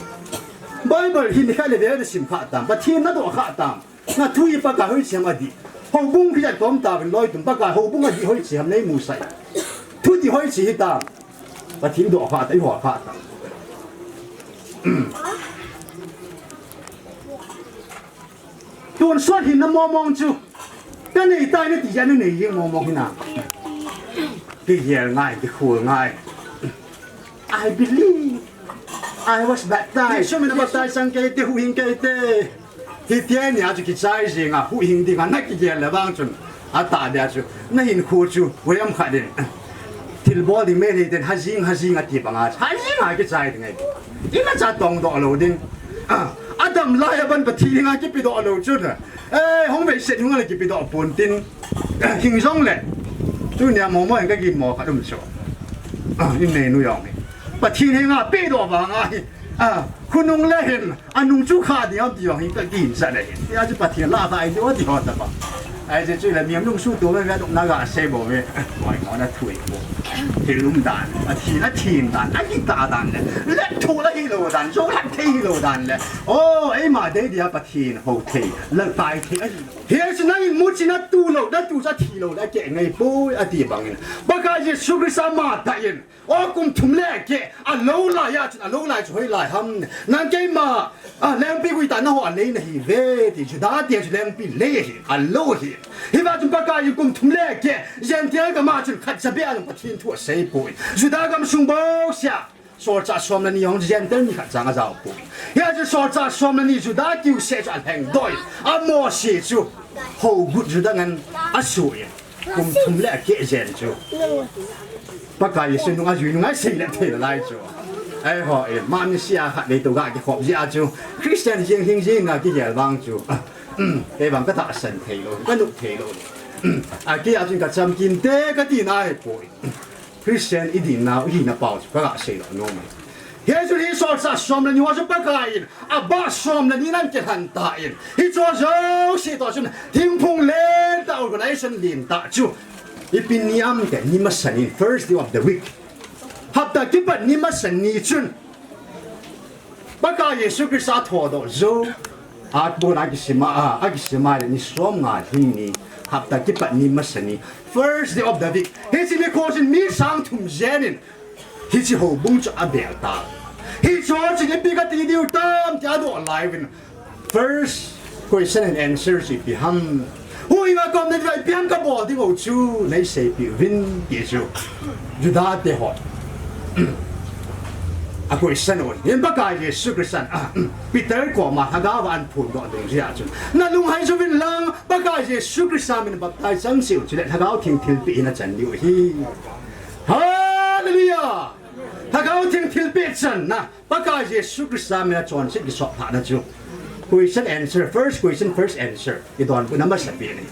Bible hin kha le de sim kha ta ba thien na do kha ta na thui pa ka hoi chama di ho bung khi ja tom ta ben loi tum pa ka ho bung a di hoi cham nei mu sai thu di hoi chi ta ba thien do kha ta i ho kha ta tuan suat hin na mo mong chu ka nei tai na ti ja nei yeng mo mong hina ki yer ngai ki khu ngai I believe I was baptized. So many baptized sang kay te huing kay te. Hi tian ya chu ki chai jing a huing ding a na ki gel la bang chun. A ta dia chu na hin khu chu wem kha den. Til bo di me den ha jing a ti bang a. Ha jing a ki chai ding ai. Di ma cha tong do lo ding. Adam la ya ban pa thi ding a ki pi do lo chu na. Hong wei set hung a ki pi do pon tin. Hing song le. Chu nya mo mo ka ki mo kha dum chu. Ni ne nu yong ni. But he hang up bed over Kunung Lehin, and Nunju Kadi on the young again, said it. The other party laugh, I do what the hot about. I said, let me look so to Naga Sabo, why not a twig? He loomed down, but he a team done, I think that done. Let Tola Hilo done, so let Hilo done. Oh, Emma, they the upper teen, hotel, let by here's 9 much in a 2 low, that was a kilo, like getting a boy at the banging. But I just sugar some dying. Oh, come to me, a low light, a low light, way like hum. Nan game ma, Lampi with a no lane he ready to that is Lampi lay, a low here. He was to Baka, you come to me, Gentiaga Martin cuts a bear and put into a safe boy. Zudagam Sumbosia. Sorts are so many young gentlemen cut Zanga's out. Here's the sorts are so many Zudak you said and hang doy. A more shades you. How good Zudangan, a soy. Come to me, Gentle. Baka is in as you know, I say that they lie to. I heard Manisia had little guy of Yajo. Christian Jing Jing, I give you a bang to. They want to send Taylor, but no Taylor. I got some kin take a deny boy. Christian, it did now in about, but I say no man. he chu hi so sa som la ni wa chu pa ka in a ba som la ni nan ke han ta in hi cho zo si to chun thing phung len ta organization lin ta chu ipiniam ke ni ma sanin first day of the week hapta ki pa ni ma san ni chun ba ka yesu krista tho do zo at bo na ki sima a ki sima ni som nga hin ni hapta ki pa ni ma sani first day of the week he chi me ko chin mi sang thum jenin hi chi ho bung cha abel ta hi cho chi ni pi ka ti diu tam cha do live in first question and answer chi pi ham hui nga kom ne dai pian ka bo ding o chu nei se pi vin pi chu juda te hot a question on yen ba ka ye su krisan peter ko ma ha ga wan phun do ding ria chu na lung hai chu vin lang ba ka ye su krisan min baptize sang siu chi le ha ga thing thil pi na chan liu hi hallelujah ha ga thing thil pi chan na ba ka ye su krisan min chon chi ki so pha na chu question answer first question first answer I don bu number 7 ni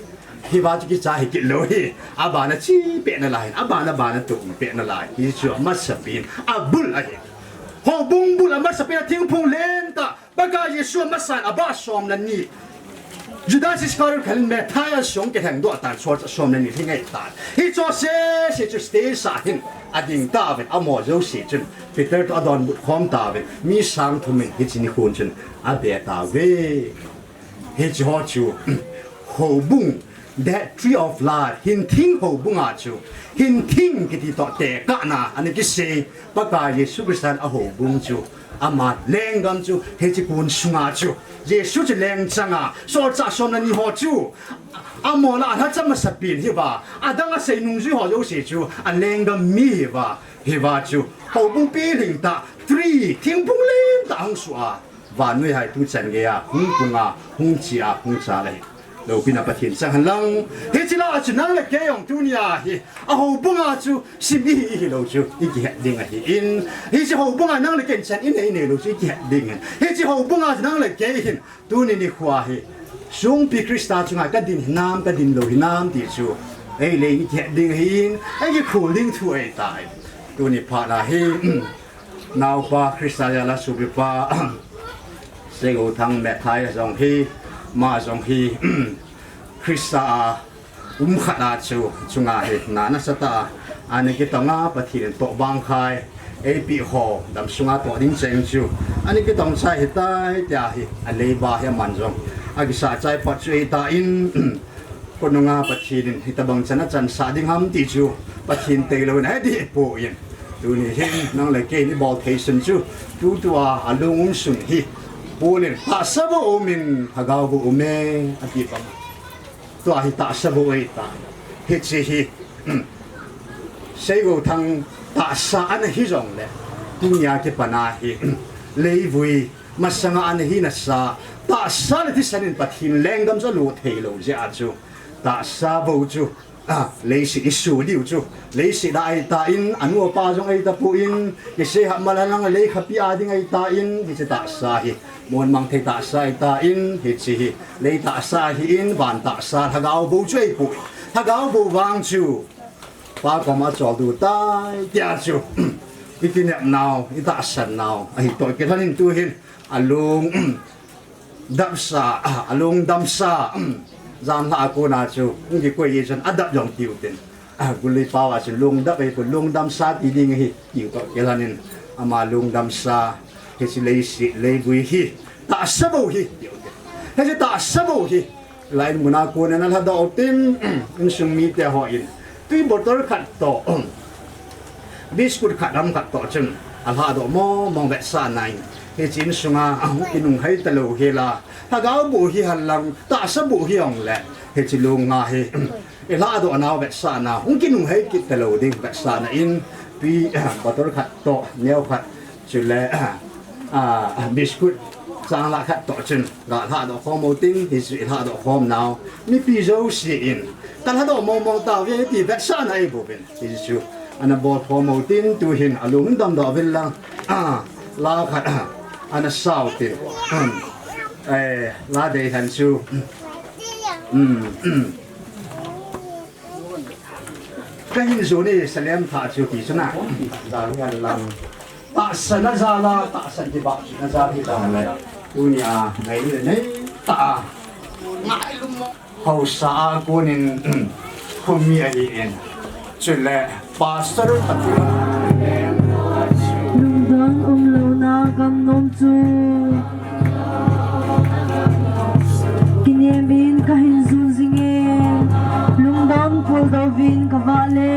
hi ba chi ki cha hi ki lo hi aba na chi pe na lai aba na tu pe na lai hi chu ma 7 abul a hi ho bung bul ma 7 thing phung len ta ba ka ye su ma san aba som na ni judas iskar khalin me thaya song ke hang do ta chor som na ni thingai ta hi cho se chu stay sa hin ading ta ve amo zo si chun peter to adon khom ta ve mi sang thumin hi chini khun chun a be ta ve he cho chu ho bung that tree of life hin thing ho bung a chu hin thing ki ti to te ka na ani ki se pa ka yesu kristan a ho bung chu ama lengam chu he chi kun sunga chu yesu chi leng changa so cha som na ni ho chu amo la ha chama sapin hi ba adanga sei nung ju ho yo se chu a lengam mi ba hi ba chu ho bung pi ling ta 3 thing bung len ta ang su a và nuôi hai tu chân cái hung tung hung chi hung cha này đầu pin apa thiên sang hành lang hết chỉ là chỉ năng là cái ông tu nia hi hậu bung chú sim hi lâu chú ý cái đinh hi in hết chỉ hậu bung năng là cái chân in này lâu chú ý cái đinh hết chỉ hậu bung năng là cái hin tu ni khoa hi sung pi Krista chung cái đinh nam cái đinh lâu hi nam thì chú ấy lấy cái đinh hin ấy cái khổ linh thu ấy tại tu ni phá là hi nào pa Krista là su bi pa sẽ có thằng mẹ thái dòng hi mà dòng hi Krista khát à chú chung hi nana sata anh cái tông á bắt hiện tổ bang khai AP hồ đam sung á tổ đinh chênh chú anh cái tông sai hi tai tia hi anh lấy ba hi man dòng anh cái sa trái bắt chui ta in con nông á bắt hiện hi ta bang chân chân sa đinh ham ti chú bắt hiện tây lâu này đi bộ yên tu ni hin nang le ke ni ball station chu tu tua alung sun hi polin ta sabo min hagaw bu ume ati pa to hi ta sabo ai ta hi chi hi sei go thang ta sa an hi jong le dunya ke pana hi leivui masanga an hi na sa ta sa le thi sanin pathin lengam zo lu thei lo je a chu ta sa bo chu lấy sĩ số liu chu lấy sĩ đại ta in anh mua pa trong ấy ta phụ in cái xe hạt mà là lấy khắp bia đi ngay ta in thì sẽ ta sa hi muốn mang thấy ta sa ta in thì chỉ lấy ta sa hi in bàn ta sa thà gạo bù chơi phụ thà gạo bù vàng chu pa có mà cho đủ ta tia chu cái kinh nghiệm nào cái ta sẵn nào ai tội cái thằng tu hin alung đam sa giam hạ cô na chú cũng chỉ quay gì chân áp dòng tiêu tiền cũng lấy bao à chân lung đắp ấy cũng lung đam sa thì đi ngay tiêu có cái là nên mà lung đam sa cái gì lấy vui hi ta sắp bầu hi tiêu tiền cái gì ta sắp bầu hi lại muốn à cô nên là đầu tiên anh sung mi để hỏi tuy một đôi khát tổ biscuit khát đam khát tổ chân à hạ độ mong vẹt sa này cái chính sung cái nung hay tơ lô hi là ta gạo bù hi hàn lăng ta sắp bù hi ông lệ hết chỉ lùng ngà hi cái lá đồ nào vẹt sa nào không kinh nung hay kít tơ lô đi vẹt sa na in tuy bắt đầu khát tổ neo khát chỉ là biscuit trang là khát tổ chân gạo hạ đồ khom màu tinh thì chỉ hạ đồ khom nào mi pi dâu xì in ta hạ đồ mong tao vậy thì vẹt sa này bù bên thì chú anh bò khom màu tinh tu hin alung đâm đỏ bên lăng la khát anh sao thì la đề thành su cái hình số này sẽ làm thả chiều kỳ số nào ra cái làm sa na zala sa di ba na zala ta la dunia ngai le nei ta ngai lu mo hau sa ko nin khumi ai en chule pastor ta lungdang lo na kam nom chu kinemin kahin zun zinge lungdang phol do vin ka vale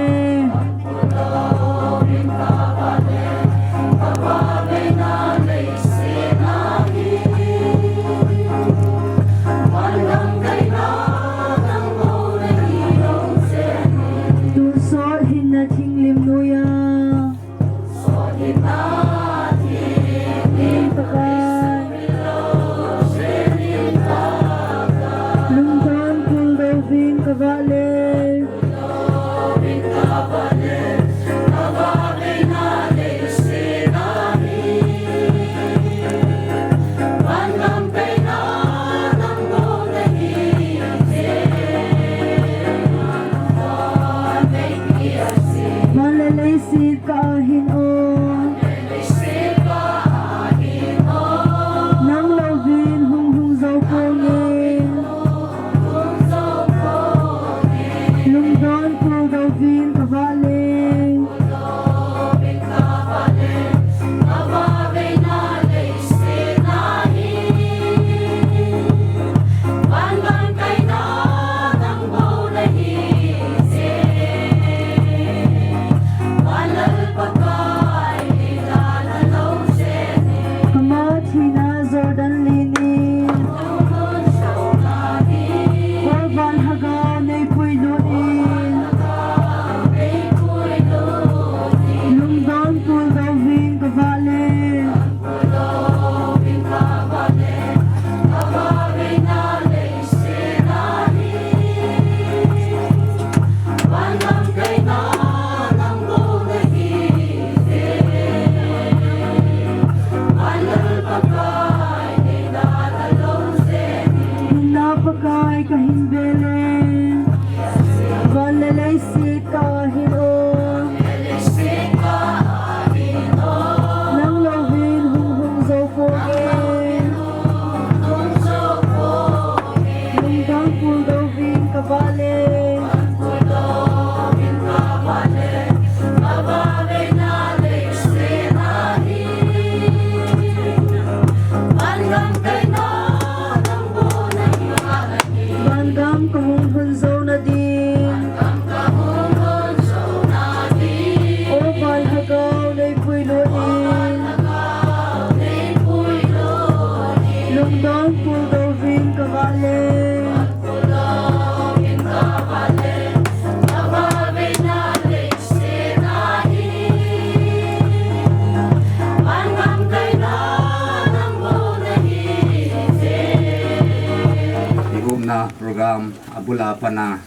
program abula pana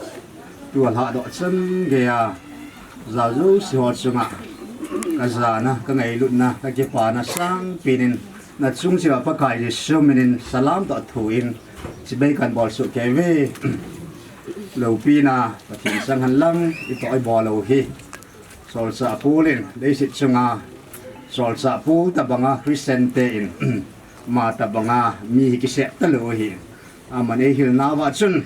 tual ha do chen ge ya za zu si ho chunga ka za na ka ngai lut na ka ke pa na sang pinin na chung chi pa kai ji shuminin salam to thuin chi bai kan bol su ke we lo pi na pa tin sang han lang i to ai bol lo hi sol sa pulin dei sit chunga sol sa pu ta banga christian te in ma ta banga mi ki se ta lo hi amane hil na wa chun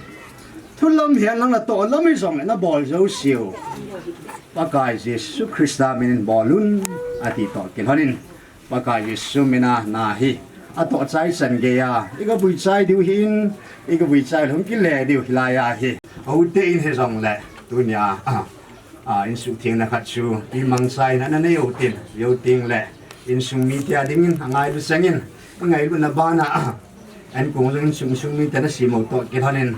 thulam hian lang na to lami song na bol zo siu pakai jesu christa min bolun ati to kin hanin pakai jesu mina na hi ato chai san ge ya iga bui chai diu hin iga bui chai lom ki le diu la ya hi au te in he song le dunya in su thiang na khat chu i mang sai na na yo ting le in sung mi tia ding angai du sangin ngai lu na bana en kung sung mi ta na si mo to ki hanin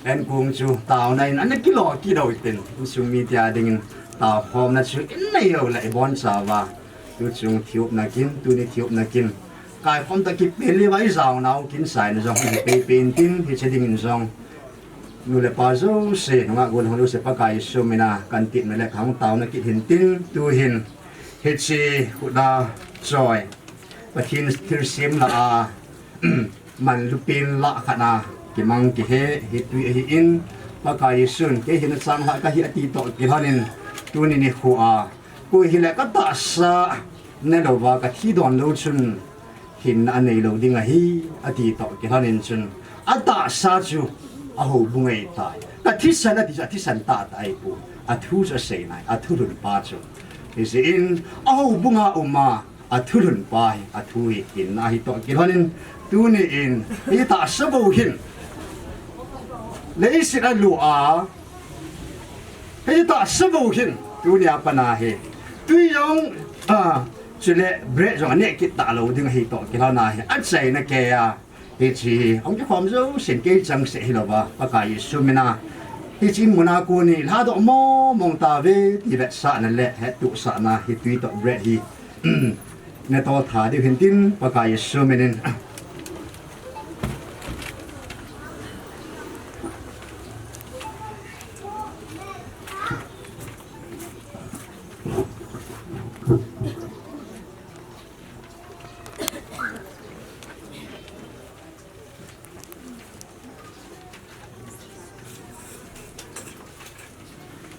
en kung chu tao nai an ki lo ki do tin sung mi tia ding tao khom na chu in nei yo le bon sa wa tu chung thiup na kin tu ni thiup na kin kai khom ta ki pe li vai zau nau kin sai na jong pe pen tin hi cheding in jong nu le pa zo se nga gon honu se pa kai su mina kan ti me le khang tao na ki hin tin tu hin he chi da joy pathin thir sim la a man lupin la khana ki mang ki he hi tu hi in pa kai sun ke hin sang ha ka hi ati to ki hanin tu ni khu a ku hi le ka ta sa nên đầu vào cái thi đoàn lâu chun hình anh này lâu đi ngay à thì tao cái hắn nên chun à ta sa chu à hồ bung ấy tai cái thi san thì thi san ta tai bu à thu cho say này à thu run pa chu is in à hồ bung à oma à thu run pa à thu in à hi tao cái hắn nên tu ni in hi ta sa bu hin lấy sự ăn lụa hi ta sa bu hin tu ni apa na he tuy yong chỉ là bread rồi này cái tạ lâu đừng hay tọt cái nào này ăn say nó kề thì chỉ ông cái phòng dấu xin cái chẳng sẽ hiểu ba bà cái số mình thì chỉ muốn ăn cô này là đó mong ta về thì bé sợ nó lẹ hết tụ sợ na thì tuy tọt bread thì nên tao thà đi hiện tin bà cái số mình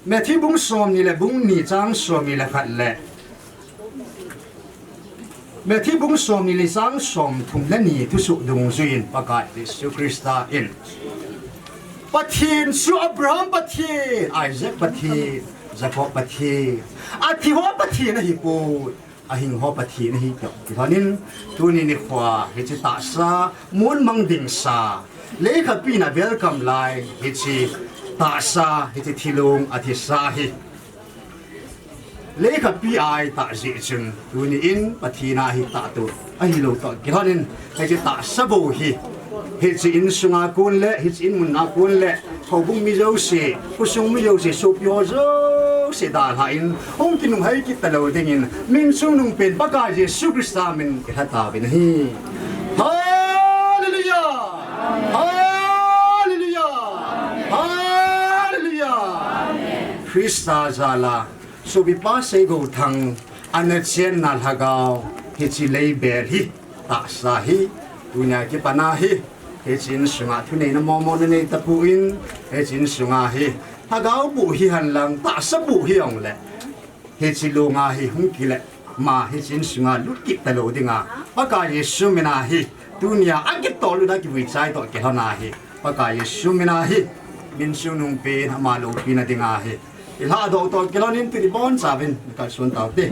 mẹ thi bung xòm như là bung nỉ trang xòm như là khát lệ mẹ thi bung xòm như là trang xòm thùng lên nỉ thu sụ đồng duyên bà cái Jesus Christa in Bát Thiên su Abraham Bát Thiên Isaac Bát Thiên Jacob Bát Thiên à thì hoa Bát Thiên là hi bồ à hình hoa Bát Thiên là hi chọc thì thôi nên tu ni khoa hi chỉ ta sa muốn mang đình sa lấy khắp pin là welcome lại hi chỉ ta sa hi ti thilung a thi sa hi le kha pi ai ta ji chung tu ni in pathina hi ta tu a hi lo to ki hanin he ji ta sa bo hi he ji in sunga kun le he ji in mun na kun le ho bung mi zo se ku sung mi zo se so pyo zo se da ha in hong ki nung hai ki ta lo ding in min sung nung pen ba ka ji su krista min ki ha ta bin hi hallelujah Krista zala so bi pa se go thang an chen na lagao hi chi lei ber hi ta sa hi tunya ki pana hi he chin sunga thu nei na mo mo nei ta pu in he chin sunga hi hagao bu hi han lang ta sa bu hi ong le he chi lo nga hi hung ki le ma he chin sunga lut ki ta lo dinga pa ka yesu mena hi tunya a ki to lu da ki wi chai to ki hana hi pa ka yesu mena hi min su nung pe ma lo pi na dinga hi ilha do to kilonin ti bon sabin ka sun tau te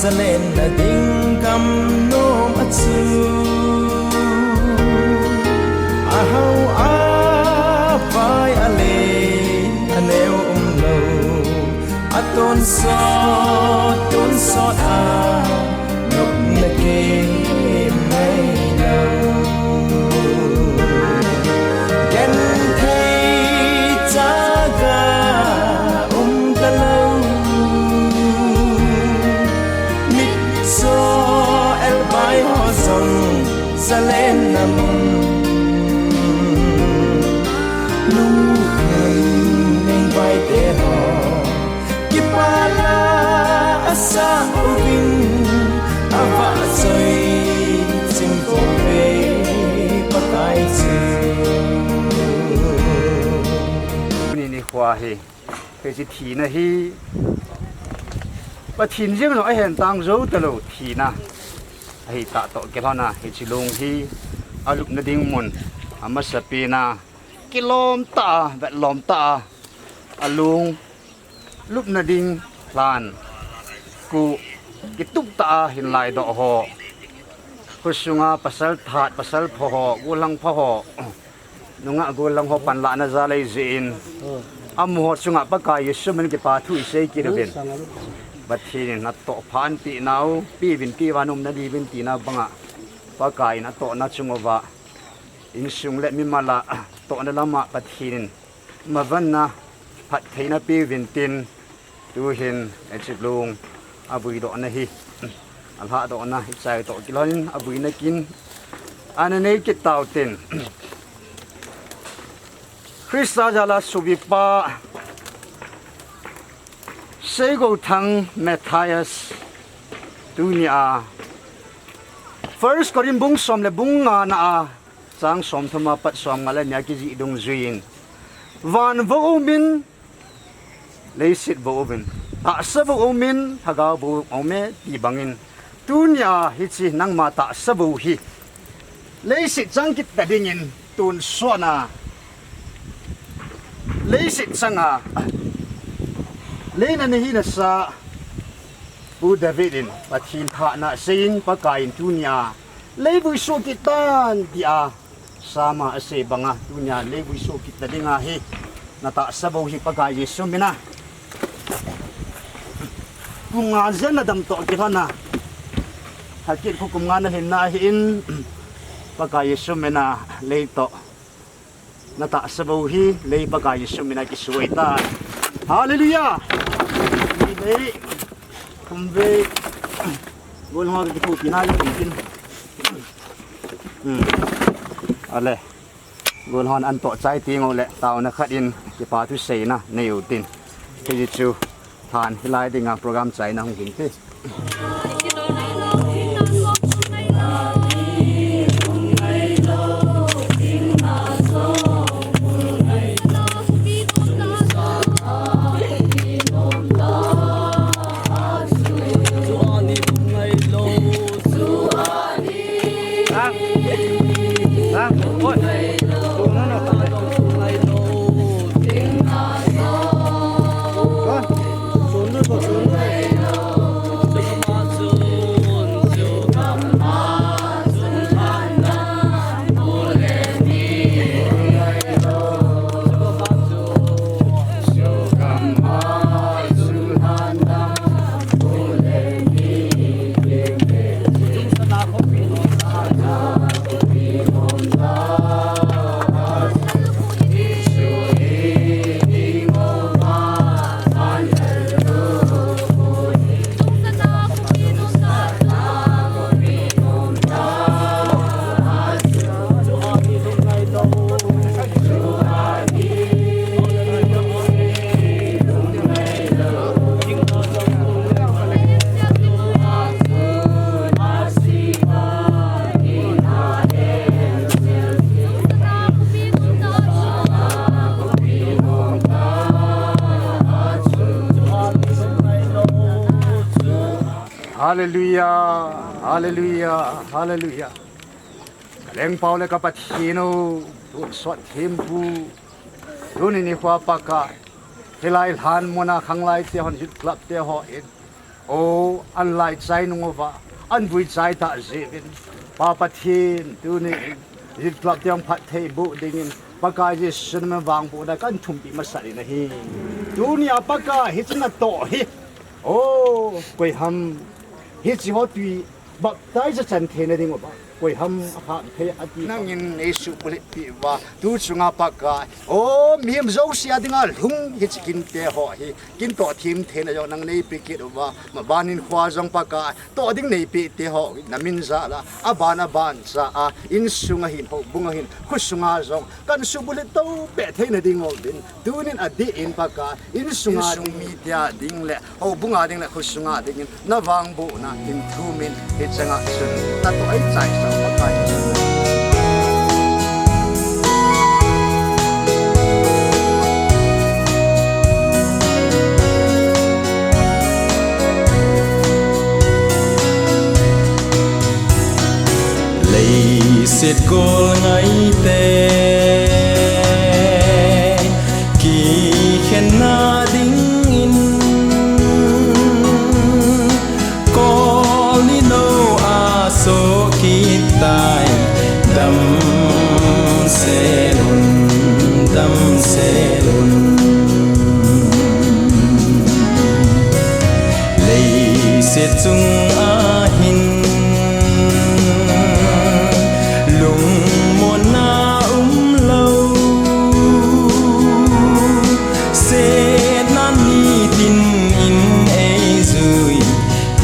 Zalen na ding kam nom at su ahaw apay ale aneo umlo aton so a nok na ke may now gen thay taga talo hi cái gì thì na hi và thìn riêng rồi hiện tăng dấu từ lâu thì na hi tạ tổ cái đó na hi chỉ lùng hi lúc nó đinh mồn mà sapina kilomta vẹt lomta lùng lúc nó đinh lan ku cái tuk ta hin lại độ họ kusunga pasal that pasal pho gulang pho nunga gulang ho panla na za lai zin amho sunga pakai yesu men ke pa thu sei ki ren bathi na to phan pi nau pi vin pi wanum na di vin ti na banga pakai na to na chungova in sung le mi mala to na lama pathin mavan na phat theina pi vin tin tu hin echiplung abui do na hi alha do na sai to kilon abui na kin anane ki tau tin Krista jala subipa sego thang Matthias dunia first korin bung som le bung na sang som thama pat som ngala nya ki ji dong zuin van vo min leisit vo min ta sa vo min haga vo ome ti bangin dunia hi chi nang ma ta sa vo hi leisit chang kit ta dingin tun sona leisit sanga leina ni hi na sa bu davidin pathin tha na sein pakain dunia leibu so kitan dia sama ase banga dunia leibu so kitadinga hi nata sabo hi pakai yesu mina kunga zena dam to kirana hakit ko kunga na hin na hin pakai yesu mina leito nata sabo hi lei pakai yesu mina ki suwaita hallelujah ni kumbe golong ki ku pinali kumkin ale golong an to chai ti ngole taw na khatin ki pa thu sei na neu tin ki chu than hilai dinga program chai na hung kin te Hallelujah, hallelujah, hallelujah. Kaleng Paul kapatino, tu swat himpu, tu ni kwa paka, hilai han mona kanglai te hon hit club te ho in. O anlai chai nungova, anbui chai ta zevin, papatin tu ni hit club te hon pat te bu dingin. Paka je sunma wang bu da kan thumpi masari na hi. Tu ni apaka hit na to hi. Oh, koi ham hết chỉ họ tùy bậc đại gia chân thế này đi ngồi quay hâm hạ thế hạt đi năng in Yesu beli piwa tu sunga pakai oh miam zau sia dengan lung hết chỉ kinh tế họ hi kinh tọa team thế này năng này pikir wa mà banin khoa zong pakai tọa ding này pi te họ namin za la aban za in sunga hin ho bunga hin khusunga zong kan su beli tau pe thế này đi ngồi bin tu nin adi in pakai in sunga media ding le ho bunga ding le khusunga ding na wang bu na in tu min hết changa sun ta to ai chai sa pakai sệt gol ngay tê kỳ khen na đinh in có li nô a số kỳ tai đam se lun lấy sệt chung a hin lung một na lâu sẽ nan ni tin in ấy rồi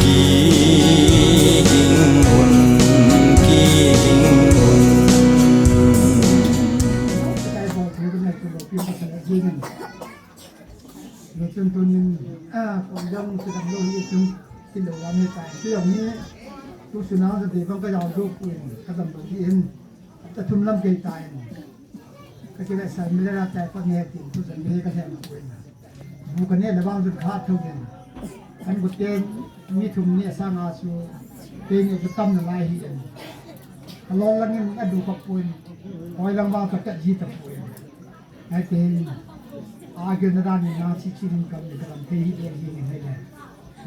kỳ kinh hồn cái bộ thế cái này cái bộ phim phải là gì này rồi chân tôi nhìn còn dòng thì làm luôn như chúng cái đồ làm như vậy cái dòng như tôi xin nói thì phong cái dòng tôi quyền cái tầm đầu tiên ta thum lâm cây tài cái này sai mới ra tài con nghe thì tôi sẽ nghe cái này quyền bu cái này là bao nhiêu khác thôi kìa anh một tên mi thum này sang à số tên này cái tâm là lai hiện lo lắng những cái đồ bạc quyền hỏi lăng bao tất cả gì tập quyền cái tên cái nó đang nhìn nó chỉ riêng cầm để làm thế hiện gì này này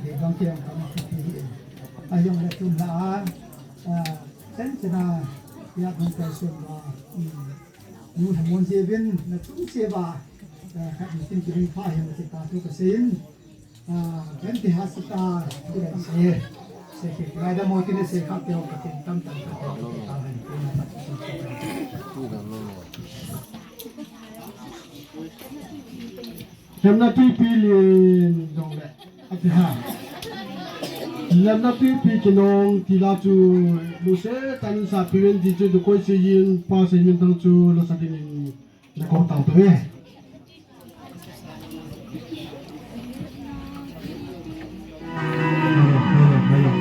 để bằng tiền cầm thế hiện ai dùng để chúng ta sen chena ya không phải xem mà muốn tham muốn chơi bên là chúng chơi bà các những cái phải hiện tại ta tôi có xem cái thì hát ta cái này sẽ cái đó một cái sẽ khác nhau cái tâm tâm Hem na pi liền dong le ati ha lam na pi kinong ti la chu lu se tan sa pi ren di chu do koi se yin pa se min tang chu lo sa din na ko tang to ye Hãy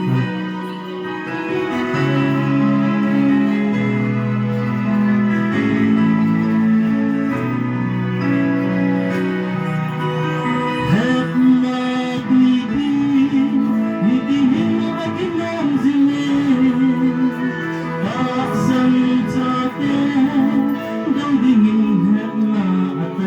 subscribe cho kênh Ghiền Mì Gõ để không bỏ lỡ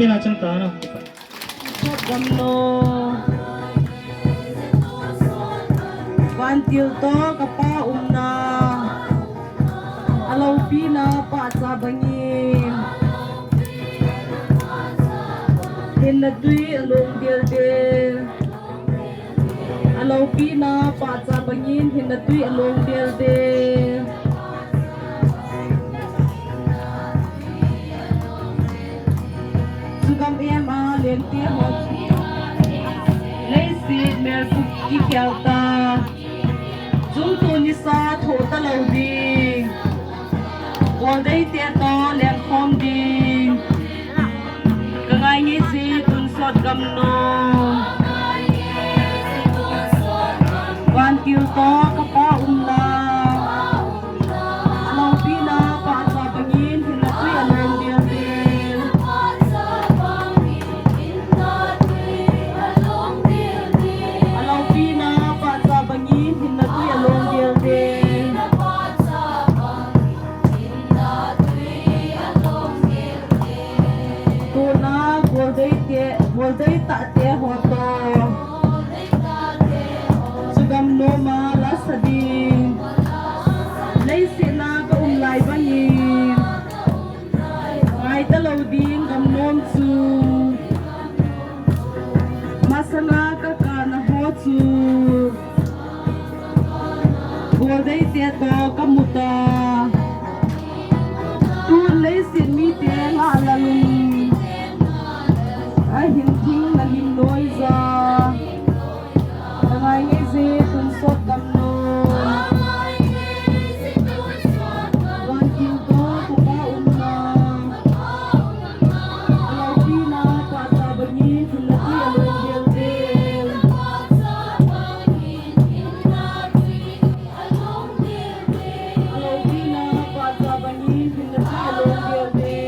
tin là chân ta nó gam no van tiêu to kapa umna alo pina pa sa bangin hin na tui along dir dir alo pina pa sa bangin hin na tui along dir dir sugam em a len ti ho lấy xịt mèo phục đi kéo ta chúng tôi như sa thổ ta lâu đi còn đây tiền to liền không đi cả ngày như gì tuần sọt gầm nô quan tiêu to các ba la lâu pina ba sa bangin thì là tuy anh em đi Bolday ta te hoto sugam no ma la sadi lay sina ka lai bani ai ta lo ding gam nom chu masana ka kana ho chu bolday te to kamuta tu lay sin mi te la la ai hin thing na lim loi za ngai ngai ze tun sot kam no wan kin to ka pa umna alo pina pa sa bani tun la ti alo del del alo pina pa sa bani tun la ti alo del del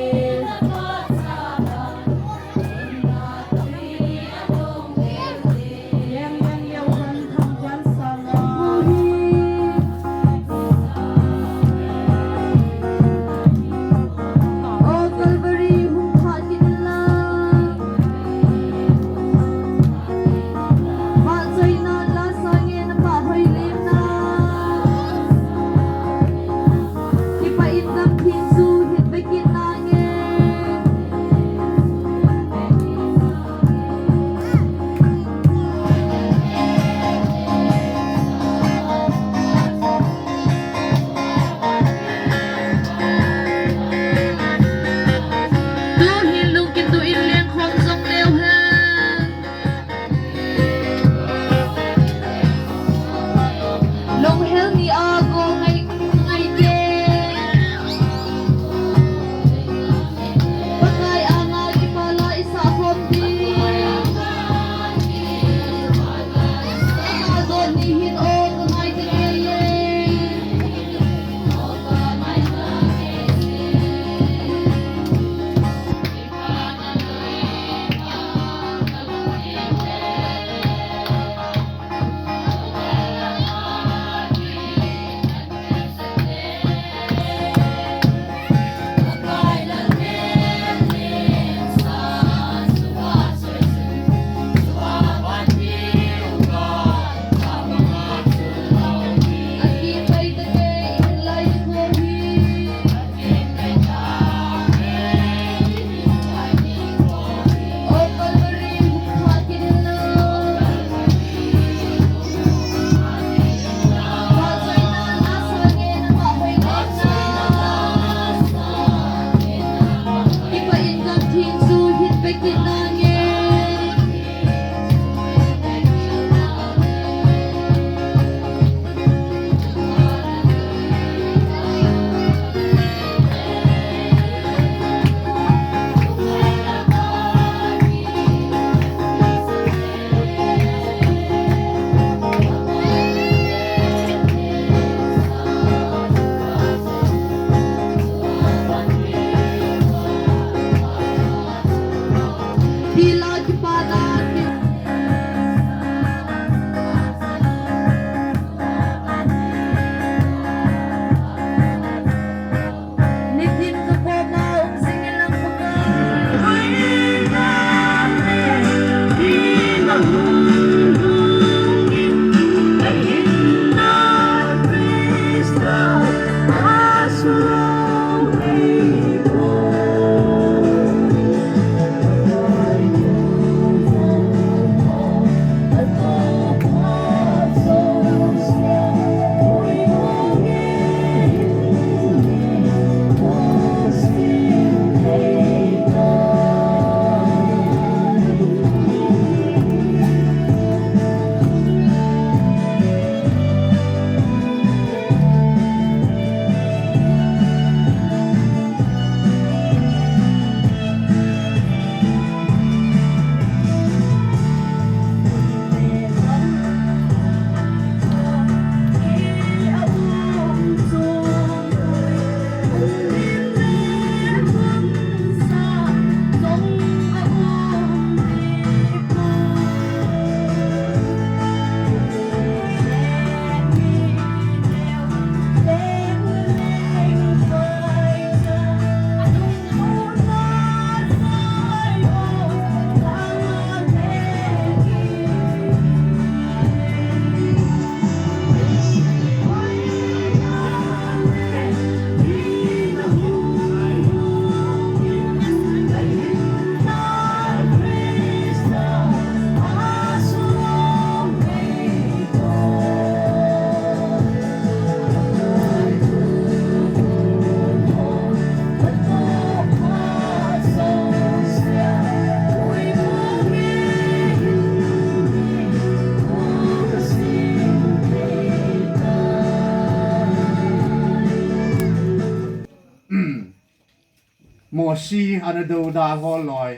มอซีอันเดูดาฮอลอย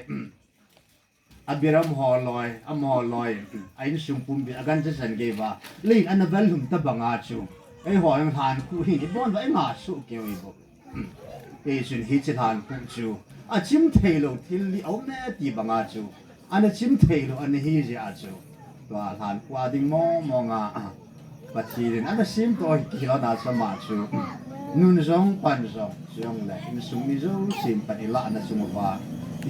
อับิรัมฮอลอยอัมฮอลอยไอ้สุ่มปุ่มบิอากันจะสันเกว่าเล่นอันนั้นเวลหุ่มตะบังอาจูไอ้หอยมันทานคู่หินบอนไว้งาสุเกี่ยวอีกไอ้ส่วนฮิตจะทานคู่จูอาชิมเทโลทิลลี่เอาแม่ตีบังอาจูอันนั้นชิมเทโลอันนี้ฮิจะอาจูตัวทานกว่าดิ้งมองปัจจัยนั้นอันนั้นชิมตัวกี่เราได้สมาจูนุ่นจงปันจงจงเลยมันสุ่มมิจงชิมปันอีละนั่นสุ่มว่า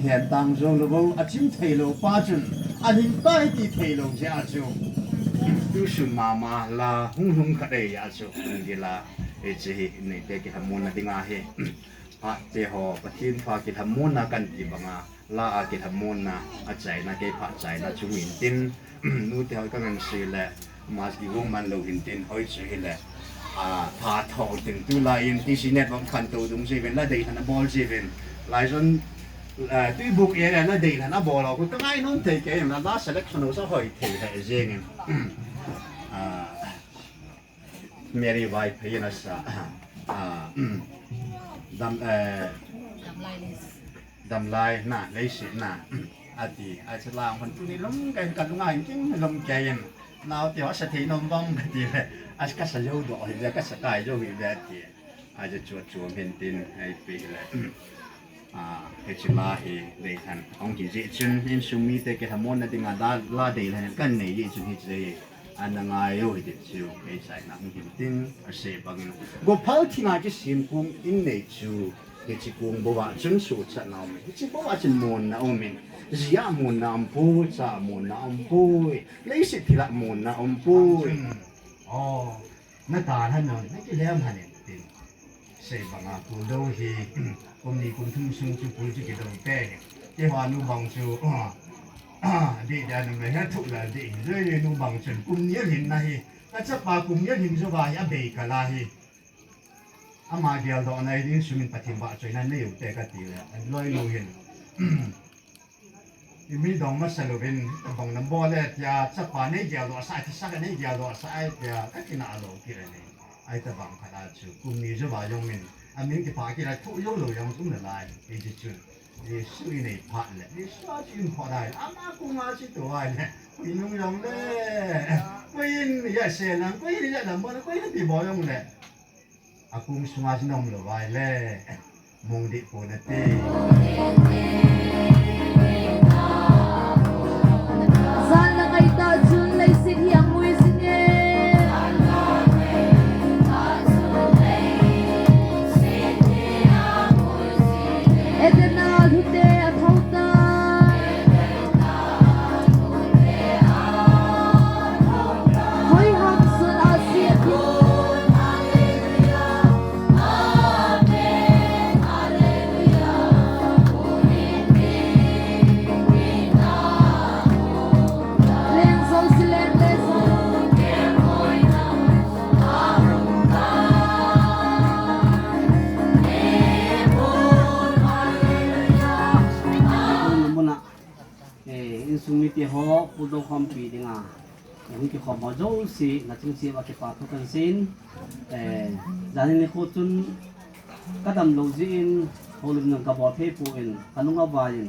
เห็นตังจงรู้อาชิมเทโลป้าจุนอันนี้ไปตีเทโลจะอาจูดูสุ่มมาลาหุ่งขัดเลยอาจูนี่ละเอเจนี่เด็กที่ทำมุนนั่นติงาเฮอะเจหอปะทินฟ้ากิทำมุนนะกันที่บังอาลากิทำมุนนะอาใจนะเกพะใจนะจุวินตินนู่นที่เขาก็งันสิแหละมาสกิวงมันโลหินตินหอยสิแหละพาทองถึงตุลายินที่สิเน็ตวันขันตัวตรงสิเป็นละเดียนนะบอลสิเป็นหลายส่วนตุยบุกเองละเดียนนะบอลเราก็ต้องให้น้องเตะเกมละล่า selection เราจะหอยเตะให้เจงเมรีไวท์พี่นะสะดำลายน่ะเลยสิน่ะอดีอาจจะลางคนที่ล้มกันกันง่ายจริงล้มใจยันนาวที่ว่าสถินนบ้องกันดีเลยอาจจะสยบดอกเดี๋ยวก็สกายโยวิแบบที่อาจจะจวบเป็นตินให้ปีเลยเฮจิลาเฮเดทันองค์ที่จุนยินสุมีเตกิทำมนต์ที่งานลาเดทันกันเนี่ยยินสุมีเจอันนั้นไงโยหิตจิวเฮใส่นักหินตินอาศัยบางอย่างก็พัลที่งานจะสิมกุงอินเนจูเฮจิกุงบัวจุนสุดสันเอาไหมเฮจิบัวจุนมนนะโอมินยามุนนะอัมพูจ่ามุนนะอัมพูเลยสิที่ละมุนนะอัมพูอ๋อน่าตาท่านนนไม่กี่เล่มท่านเนี่ยตินเสบังอากูดูฮีผมนี่คุณทุ่มซุงจูปูจูกิโดเต้เจ้านูบังจูดีเดี๋ยวนึงเลยฮะทุกเลยดีเรื่องนูบังจูกุมเยอะหินนะฮีถ้าจะปากุมเยอะหินจะว่าอย่าเบกะลาฮีอามาเดียวดอกในดินสุมินปฏิบัติใจนั้นไม่อยู่แต่ก็ตีเลยลอยลูหินมีดองมาสรุปเป็นบางน้ำบ่อเลยจะสักปานนี้เดียวดอกสายที่สักนี้เดียวดอกสายเดียวก็กินอะไรกินอะไรไอ้ตะบังขนาดจูกุมนี้จะว่ายงมินอันนี้ที่พากินอะไรทุกยงเลยยังตุ้มเลยไอ้จิจูนี่สุยในพันเลยนี่สุดจินพอได้อามากุมาจิตัวเนี่ยกุยนุ่งยงเลยกุยนี่จะเสียนังกุยนี่จะดำบ่กุยนี่ตีบ่อยงเลยอากุมสุมาจินมเลยไว้เลยมงดิโปนเต้ Sana kay Tajun lay siniyang muy sinye. Edena hute at hauta. Hoy hamsun asiyakun. Sumiti ho pudo kampi dinga yang ki ko majo si na chung si wa ki pa kan sin dan ni ko tun kadam lo jin holum nang ka bo phe pu in anunga ba yin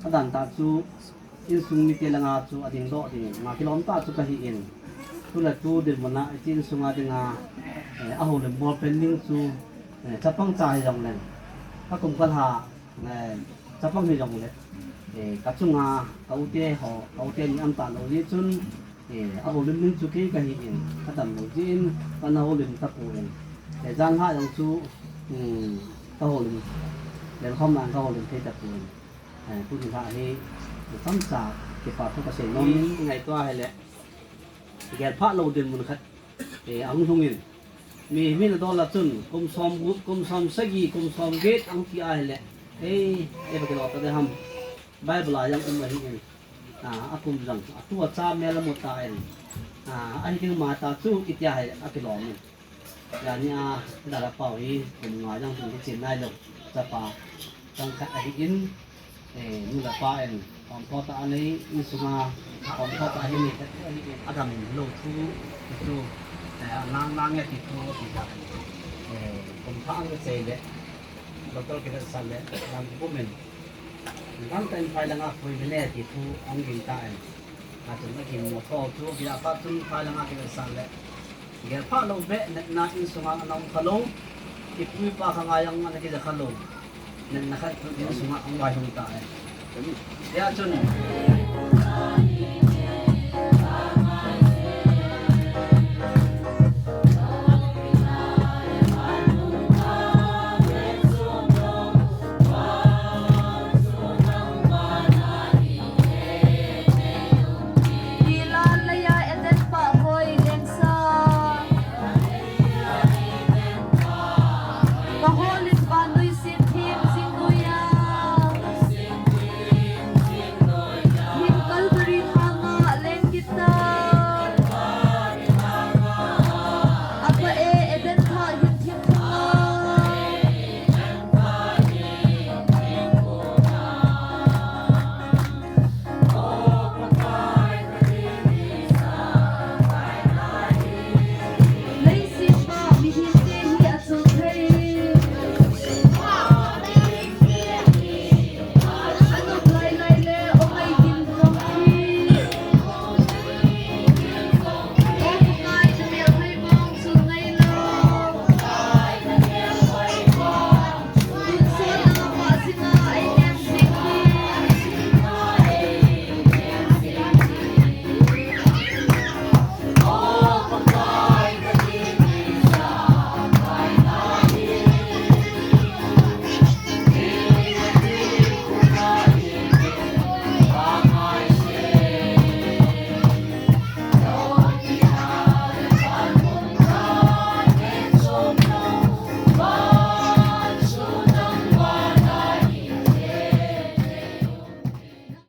adan ta chu in sumiti langa chu ading do ding ma kilom ta chu ka hi in tu la tu dir mana tin sunga dinga a holum bo pending chu chapang chai jong len ka kum kan ha chapang ni jong le các chung cấu tê họ cấu tê những âm tản đầu tiên chun áp hồ linh chu kỹ cái hiện các tầm đầu tiên con hồ linh tập hồ linh để giang hạ dòng chu các hồ linh để không làm các hồ linh thế tập hồ linh tu trình hạ thì tâm trạng cái pháp không có thể nói ngày qua hay lẽ cái phát lâu tiền một khách để ông thông minh mình là đó là chun công xóm sách gì công xóm ghét ông kia hay lẽ em cái đó ta để hầm Bible yang umahin akum jang atu acha mela mutain ai ting mata chu itya akilom yani dara pawi kum nga jang tung chin nai lo chapa tang kha in nu la pa en om ko ta ani insunga om ko ta ni adam lo thu nang nang ya ti thu ti ta ผมทางเซเลดอกเตอร์กินสันเลลำบุ้มลำเต็มไฟลังอาคุยไปแน่ที่ทูอังกินตายอาจจะไม่กินหมดท้อทูกินอาปัตุนไฟลังอากินสันเลเกี่ยวผ้าเราเบะนาอินสุงาน้องขลุ่มที่คุยป้าข้างไงยังอะไรกินขลุ่มนั่นนะครับอินสุงาอังไว้ตรงตายเดี๋ยวจนBahon